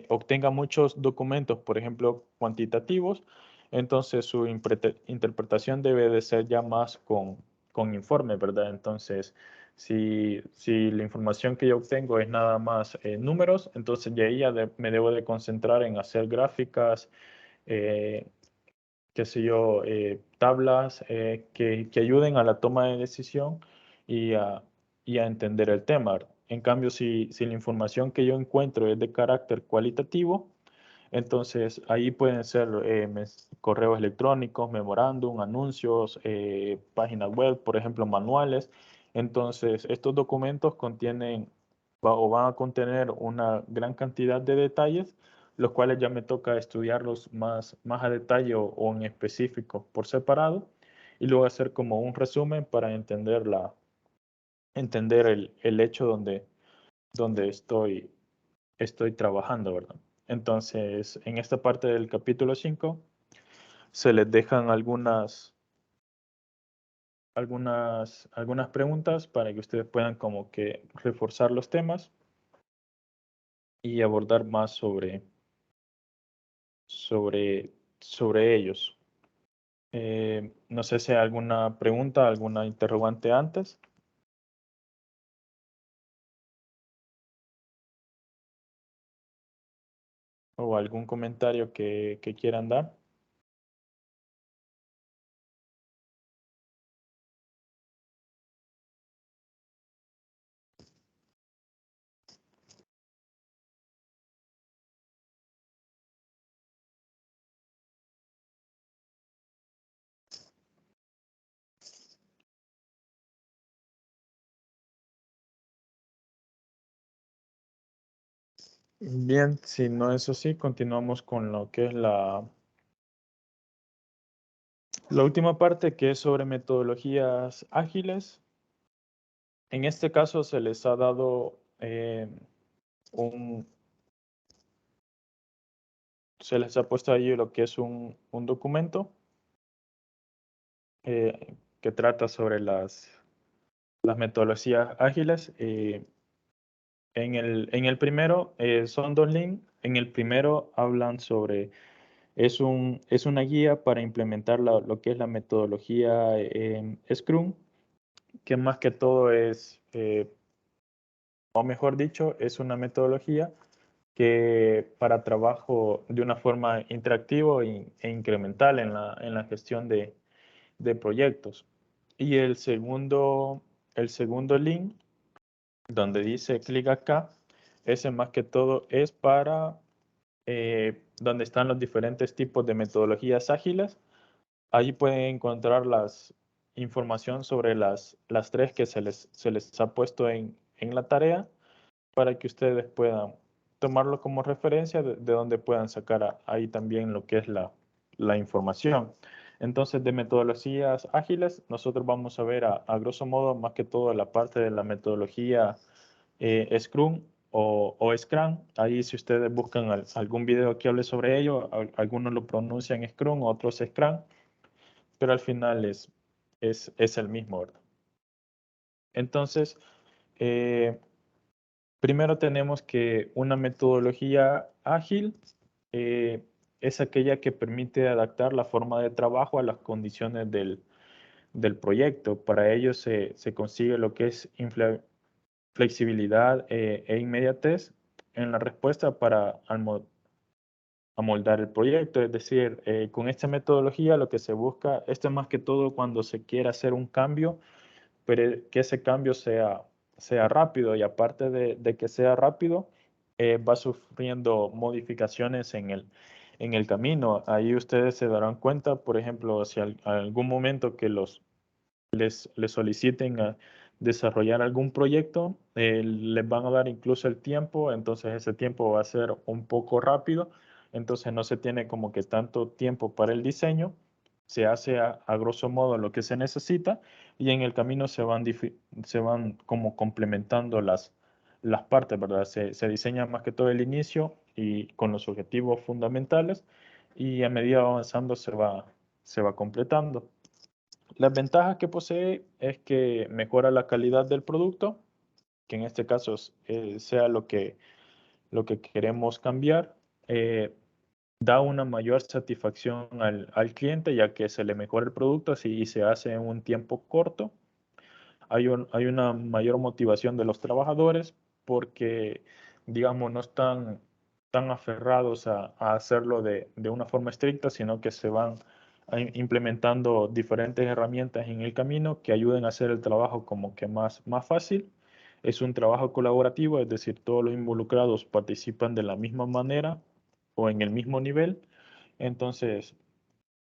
obtenga muchos documentos, por ejemplo, cuantitativos, entonces su interpretación debe de ser ya más con informe, ¿verdad? Entonces, si la información que yo obtengo es nada más números, entonces ya me debo de concentrar en hacer gráficas, qué sé yo, tablas que ayuden a la toma de decisión y a entender el tema. En cambio, si la información que yo encuentro es de carácter cualitativo, entonces ahí pueden ser correos electrónicos, memorándum, anuncios, páginas web, por ejemplo, manuales. Entonces, estos documentos contienen o van a contener una gran cantidad de detalles, los cuales ya me toca estudiarlos más a detalle o en específico por separado, y luego hacer como un resumen para entender el hecho donde estoy trabajando, ¿verdad? Entonces, en esta parte del capítulo 5 se les dejan algunas preguntas para que ustedes puedan como que reforzar los temas y abordar más sobre ellos. No sé si hay alguna pregunta, alguna interrogante antes. o algún comentario que quieran dar. Bien, si no es así, continuamos con lo que es la última parte, que es sobre metodologías ágiles. En este caso se les ha dado se les ha puesto ahí lo que es un documento que trata sobre las metodologías ágiles. En el primero son dos links. En el primero hablan sobre, es una guía para implementar lo que es la metodología Scrum, que más que todo es, o mejor dicho, es una metodología que para trabajo de una forma interactiva e incremental en la gestión de proyectos. Y el segundo link, donde dice clic acá, ese más que todo es para donde están los diferentes tipos de metodologías ágiles. Ahí pueden encontrar información sobre las tres que se les ha puesto en la tarea, para que ustedes puedan tomarlo como referencia de donde puedan sacar ahí también lo que es la información. Entonces, de metodologías ágiles, nosotros vamos a ver a grosso modo más que todo la parte de la metodología Scrum o Scrum. Ahí si ustedes buscan algún video que hable sobre ello, algunos lo pronuncian Scrum, otros Scrum, pero al final es el mismo, ¿verdad? Entonces, primero tenemos que una metodología ágil es aquella que permite adaptar la forma de trabajo a las condiciones del proyecto. Para ello se consigue lo que es flexibilidad e inmediatez en la respuesta para amoldar el proyecto. Es decir, con esta metodología lo que se busca, esto es más que todo cuando se quiere hacer un cambio, pero que ese cambio sea rápido, y aparte de que sea rápido, va sufriendo modificaciones en el camino. Ahí ustedes se darán cuenta, por ejemplo, si algún momento que les soliciten a desarrollar algún proyecto, les van a dar incluso el tiempo, entonces ese tiempo va a ser un poco rápido, entonces no se tiene como que tanto tiempo para el diseño, se hace a grosso modo lo que se necesita, y en el camino se van como complementando las partes, ¿verdad? Se diseña más que todo el inicio y con los objetivos fundamentales, y a medida avanzando se va completando. Las ventajas que posee es que mejora la calidad del producto, que en este caso sea lo que queremos cambiar. Da una mayor satisfacción al cliente, ya que se le mejora el producto y se hace en un tiempo corto. Hay una mayor motivación de los trabajadores porque, digamos, no están tan aferrados a hacerlo de una forma estricta, sino que se van implementando diferentes herramientas en el camino que ayuden a hacer el trabajo como que más fácil. Es un trabajo colaborativo, es decir, todos los involucrados participan de la misma manera o en el mismo nivel. Entonces,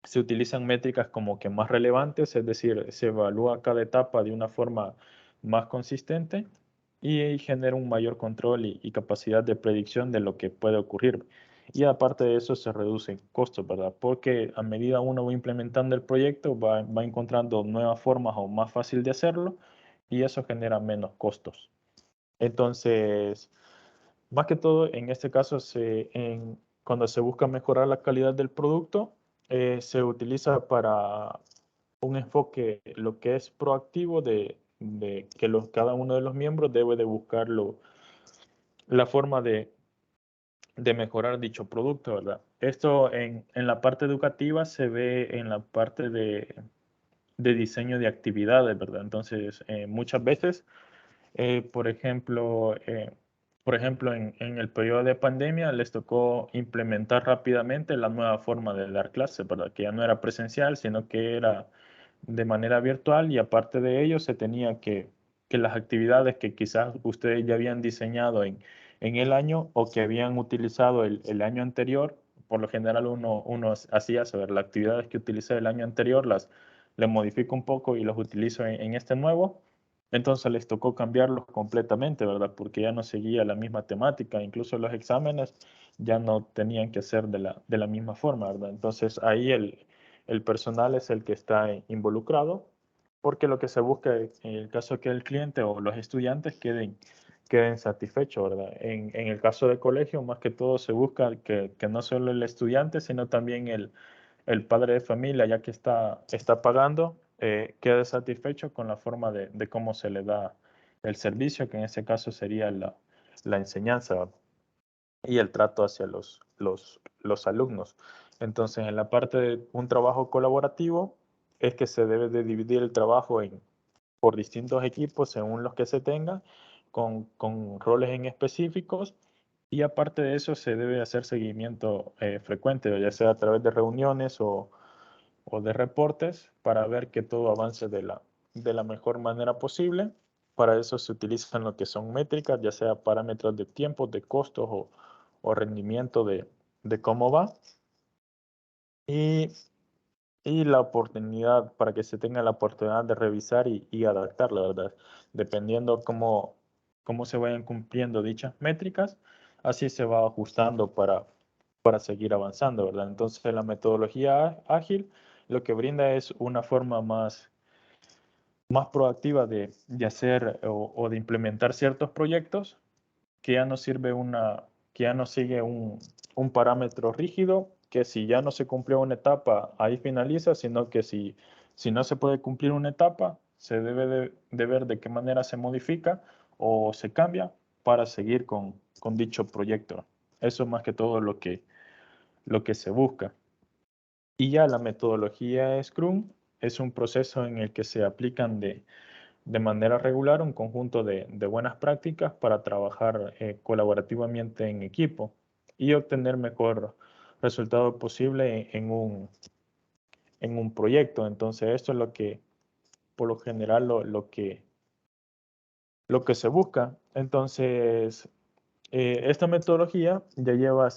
se utilizan métricas como que más relevantes, es decir, se evalúa cada etapa de una forma más consistente y genera un mayor control y capacidad de predicción de lo que puede ocurrir. Y aparte de eso se reducen costos, ¿verdad? Porque a medida uno va implementando el proyecto, va encontrando nuevas formas o más fácil de hacerlo, y eso genera menos costos. Entonces, más que todo, en este caso, cuando se busca mejorar la calidad del producto, se utiliza para un enfoque, lo que es proactivo, de que cada uno de los miembros debe de buscar la forma de mejorar dicho producto, ¿verdad? Esto en la parte educativa se ve en la parte de diseño de actividades, ¿verdad? Entonces, muchas veces, por ejemplo, por ejemplo, en el periodo de pandemia les tocó implementar rápidamente la nueva forma de dar clases, ¿verdad? Que ya no era presencial, sino que era de manera virtual y aparte de ello se tenía que las actividades que quizás ustedes ya habían diseñado en el año o que habían utilizado el año anterior, por lo general uno hacía saber las actividades que utilicé el año anterior, les modifico un poco y los utilizo en este nuevo. Entonces les tocó cambiarlos completamente, ¿verdad? Porque ya no seguía la misma temática, incluso los exámenes ya no tenían que ser de la misma forma, ¿verdad? Entonces ahí el personal es el que está involucrado, porque lo que se busca en el caso que el cliente o los estudiantes queden satisfechos, ¿verdad? En el caso del colegio, más que todo se busca que no solo el estudiante, sino también el padre de familia, ya que está pagando, quede satisfecho con la forma de cómo se le da el servicio, que en ese caso sería la enseñanza, ¿verdad? Y el trato hacia los alumnos. Entonces, en la parte de un trabajo colaborativo, es que se debe de dividir el trabajo por distintos equipos según los que se tengan, con roles en específicos. Y aparte de eso, se debe hacer seguimiento frecuente, ya sea a través de reuniones o de reportes, para ver que todo avance de la mejor manera posible. Para eso se utilizan lo que son métricas, ya sea parámetros de tiempo, de costos o rendimiento de cómo va. Y, y la oportunidad, para que se tenga la oportunidad de revisar y adaptar, la verdad. Dependiendo cómo se vayan cumpliendo dichas métricas, así se va ajustando para seguir avanzando, ¿verdad? Entonces la metodología ágil lo que brinda es una forma más proactiva de hacer o de implementar ciertos proyectos que ya no sirve que ya no sigue un parámetro rígido, que si ya no se cumplió una etapa, ahí finaliza, sino que si no se puede cumplir una etapa, se debe de ver de qué manera se modifica o se cambia para seguir con dicho proyecto. Eso es más que todo lo que se busca. Y ya la metodología Scrum es un proceso en el que se aplican de manera regular un conjunto de buenas prácticas para trabajar colaborativamente en equipo y obtener mejor resultado posible en un proyecto. Entonces, esto es lo que, por lo general, lo que se busca. Entonces, esta metodología ya lleva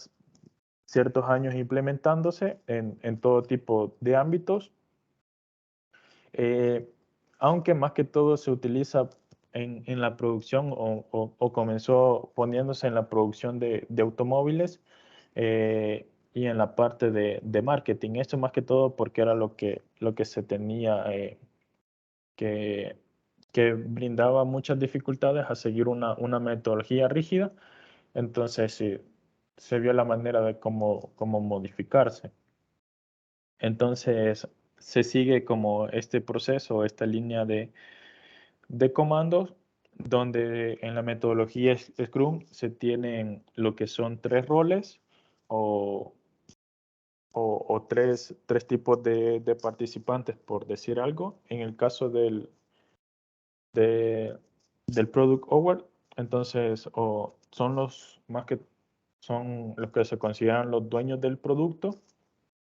ciertos años implementándose en todo tipo de ámbitos. Eh, Aunque más que todo se utiliza en la producción o comenzó poniéndose en la producción de automóviles y en la parte de marketing. Esto más que todo porque era lo que se tenía que, que brindaba muchas dificultades a seguir una metodología rígida. Entonces sí, se vio la manera de cómo modificarse. Entonces se sigue como este proceso, esta línea de comandos, donde en la metodología Scrum se tienen lo que son tres roles o, o tres tipos de participantes, por decir algo. En el caso de- del Product Owner, entonces son son los que se consideran los dueños del producto.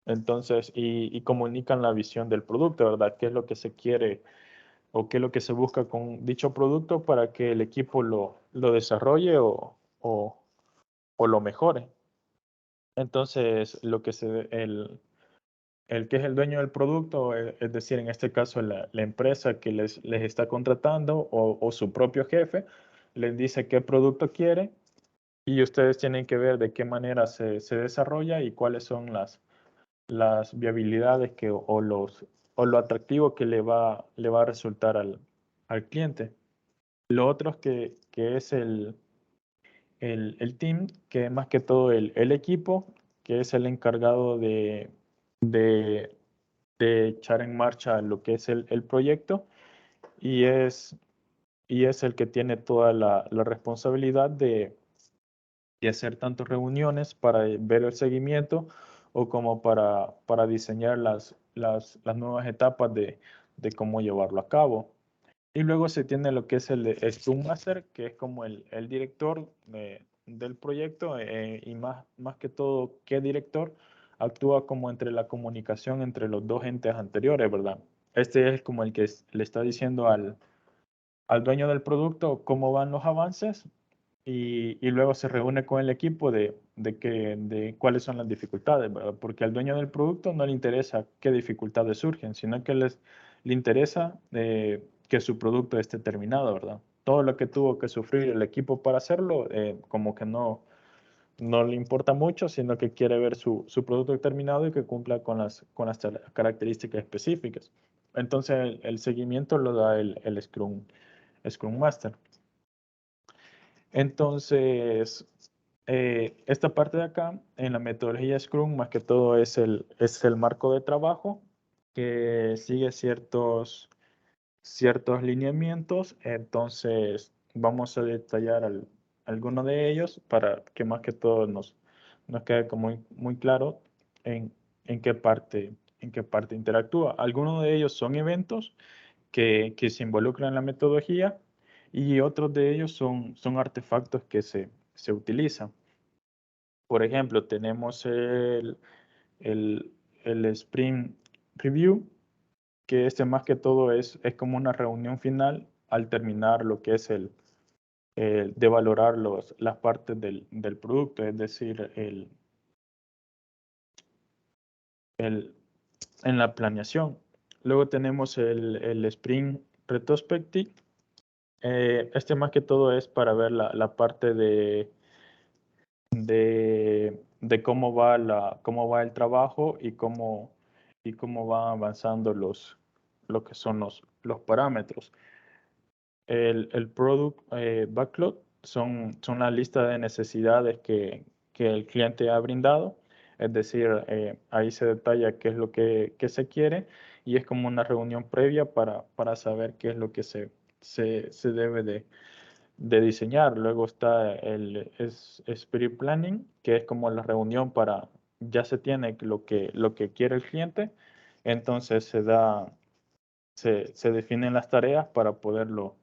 Entonces, y comunican la visión del producto, ¿verdad? ¿Qué es lo que se quiere o qué es lo que se busca con dicho producto para que el equipo lo desarrolle o lo mejore? Entonces, el que es el dueño del producto, es decir, en este caso la empresa que les está contratando o su propio jefe, les dice qué producto quiere y ustedes tienen que ver de qué manera se desarrolla y cuáles son las viabilidades o lo atractivo que le va a resultar al cliente. Lo otro es que es el team, que es más que todo el equipo, que es el encargado de, de echar en marcha lo que es el proyecto y y es el que tiene toda la responsabilidad de hacer tanto reuniones para ver el seguimiento o como para diseñar las nuevas etapas de cómo llevarlo a cabo. Y luego se tiene lo que es el Scrum Master, que es como el director del proyecto y más que todo que director actúa como entre la comunicación entre los dos entes anteriores, ¿verdad? Este es como el que le está diciendo al dueño del producto cómo van los avances y luego se reúne con el equipo de cuáles son las dificultades, ¿verdad? Porque al dueño del producto no le interesa qué dificultades surgen, sino que le interesa que su producto esté terminado, ¿verdad? Todo lo que tuvo que sufrir el equipo para hacerlo, como que no le importa mucho, sino que quiere ver su producto terminado y que cumpla con las características específicas. Entonces, el seguimiento lo da el Scrum Master. Entonces, esta parte de acá, en la metodología Scrum, más que todo es el marco de trabajo que sigue ciertos lineamientos. Entonces, vamos a detallar algunos de ellos para que más que todo nos quede como muy claro en, en qué parte interactúa. Algunos de ellos son eventos que se involucran en la metodología y otros de ellos son artefactos que se utilizan. Por ejemplo, tenemos el, el Sprint Review, que más que todo es como una reunión final al terminar lo que es de valorar las partes del producto, es decir, en la planeación. Luego tenemos el Sprint Retrospective. Más que todo es para ver la parte de cómo va el trabajo y cómo van avanzando lo que son los parámetros. El Product Backlog son la lista de necesidades que el cliente ha brindado. Es decir, ahí se detalla qué es lo que se quiere y es como una reunión previa para saber qué es lo que se debe de diseñar. Luego está el Spirit Planning, que es como la reunión ya se tiene lo que quiere el cliente, entonces se definen las tareas para poderlo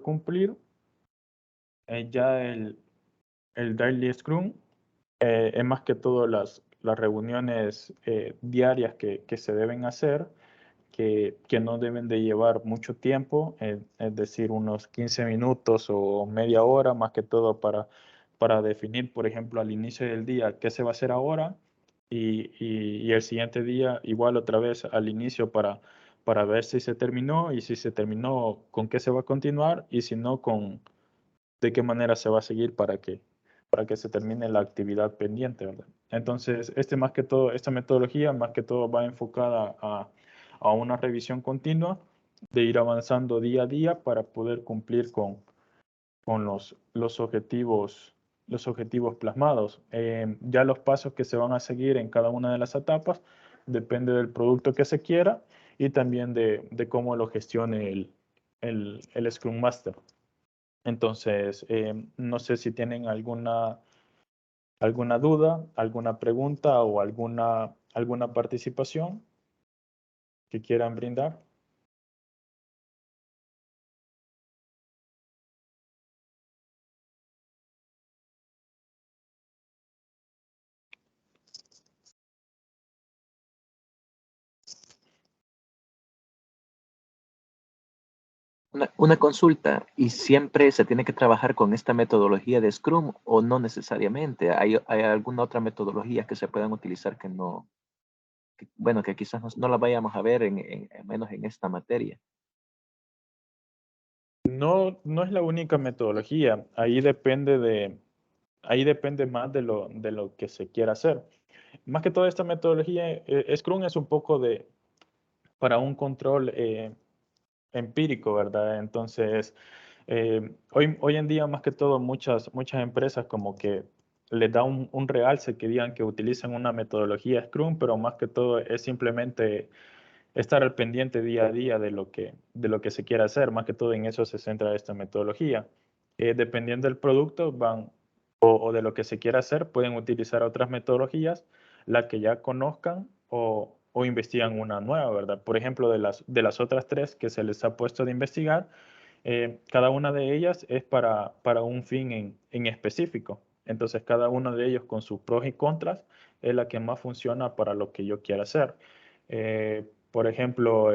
cumplir. Ya el Daily Scrum es más que todo las reuniones diarias que se deben hacer, que no deben de llevar mucho tiempo, es decir, unos 15 minutos o media hora, más que todo para definir, por ejemplo, al inicio del día qué se va a hacer ahora y el siguiente día igual otra vez al inicio para ver si se terminó y si se terminó, con qué se va a continuar y si no, de qué manera se va a seguir para que se termine la actividad pendiente, ¿verdad? Entonces, más que todo, esta metodología más que todo va enfocada a una revisión continua de ir avanzando día a día para poder cumplir con los objetivos plasmados. Ya los pasos que se van a seguir en cada una de las etapas depende del producto que se quiera y también de cómo lo gestione el Scrum Master. Entonces, no sé si tienen alguna duda, alguna pregunta o alguna participación que quieran brindar. Una consulta, ¿y siempre se tiene que trabajar con esta metodología de Scrum o no necesariamente? ¿Hay alguna otra metodología que se puedan utilizar que no, bueno, que quizás no la vayamos a ver menos en esta materia? No es la única metodología, ahí depende más de lo que se quiera hacer. Más que toda esta metodología, Scrum es un poco para un control empírico, ¿verdad? Entonces, hoy en día, más que todo, muchas empresas como que les da un realce que digan que utilizan una metodología Scrum, pero más que todo es simplemente estar al pendiente día a día de lo que se quiere hacer. Más que todo en eso se centra esta metodología. Dependiendo del producto o de lo que se quiera hacer, pueden utilizar otras metodologías, la que ya conozcan o investigan una nueva, ¿verdad? Por ejemplo, de las otras 3 que se les ha puesto de investigar, cada una de ellas es para un fin en específico. Entonces, cada uno de ellos con sus pros y contras es la que más funciona para lo que yo quiera hacer. Por ejemplo,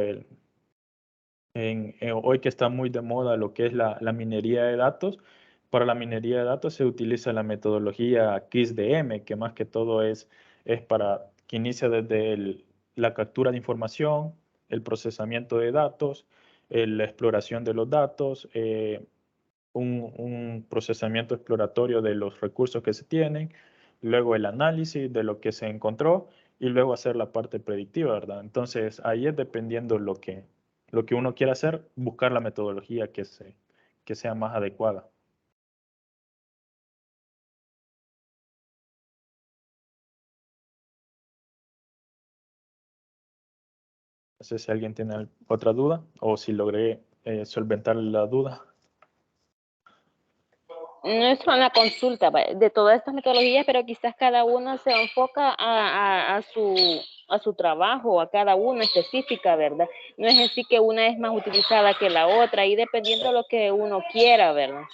hoy que está muy de moda lo que es la minería de datos, para la minería de datos se utiliza la metodología KISS-DM, que más que todo es para que inicia desde la captura de información, el procesamiento de datos, la exploración de los datos, un procesamiento exploratorio de los recursos que se tienen, luego el análisis de lo que se encontró y luego hacer la parte predictiva, ¿verdad? Entonces, ahí es dependiendo lo que uno quiera hacer, buscar la metodología que sea más adecuada. No sé si alguien tiene otra duda o si logré solventar la duda. No es una consulta de todas estas metodologías, pero quizás cada una se enfoca a su trabajo, a cada una específica, ¿verdad? No es así que una es más utilizada que la otra, y dependiendo de lo que uno quiera, ¿verdad?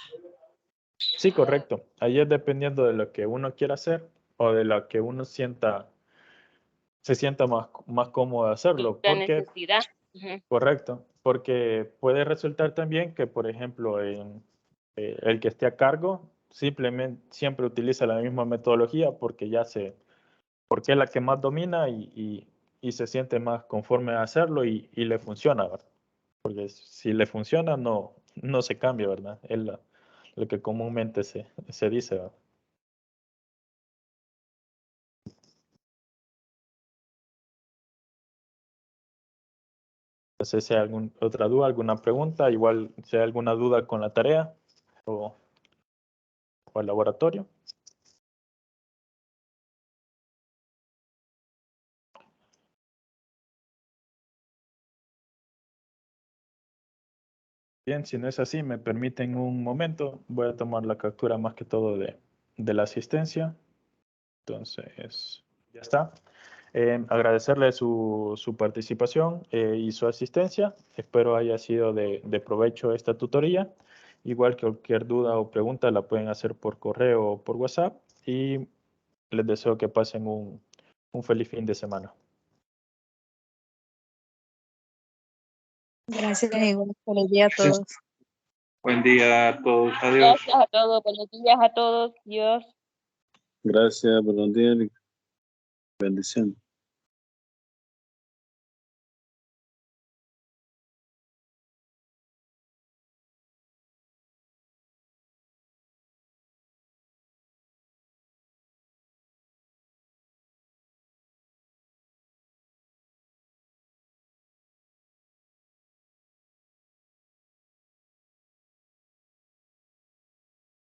Sí, correcto. Ahí es dependiendo de lo que uno quiera hacer o de lo que uno se sienta más cómodo de hacerlo. La Porque, necesidad. Uh-huh. correcto, porque puede resultar también que, por ejemplo, el que esté a cargo simplemente siempre utiliza la misma metodología porque porque es la que más domina y se siente más conforme a hacerlo y le funciona, ¿verdad? Porque si le funciona, no se cambia, ¿verdad? Es lo que comúnmente se dice, ¿verdad? No sé si hay alguna otra duda, alguna pregunta, igual si hay alguna duda con la tarea o el laboratorio. Bien, si no es así, me permiten un momento. Voy a tomar la captura más que todo de la asistencia. Entonces, ya está. Agradecerle su participación y su asistencia. Espero haya sido de provecho esta tutoría. Igual que cualquier duda o pregunta la pueden hacer por correo o por WhatsApp. Y les deseo que pasen un feliz fin de semana. Gracias, igual. Feliz día a todos. Buen día a todos. Adiós. Gracias a todos, buenos días a todos. Dios. Gracias, buenos días. Bendición.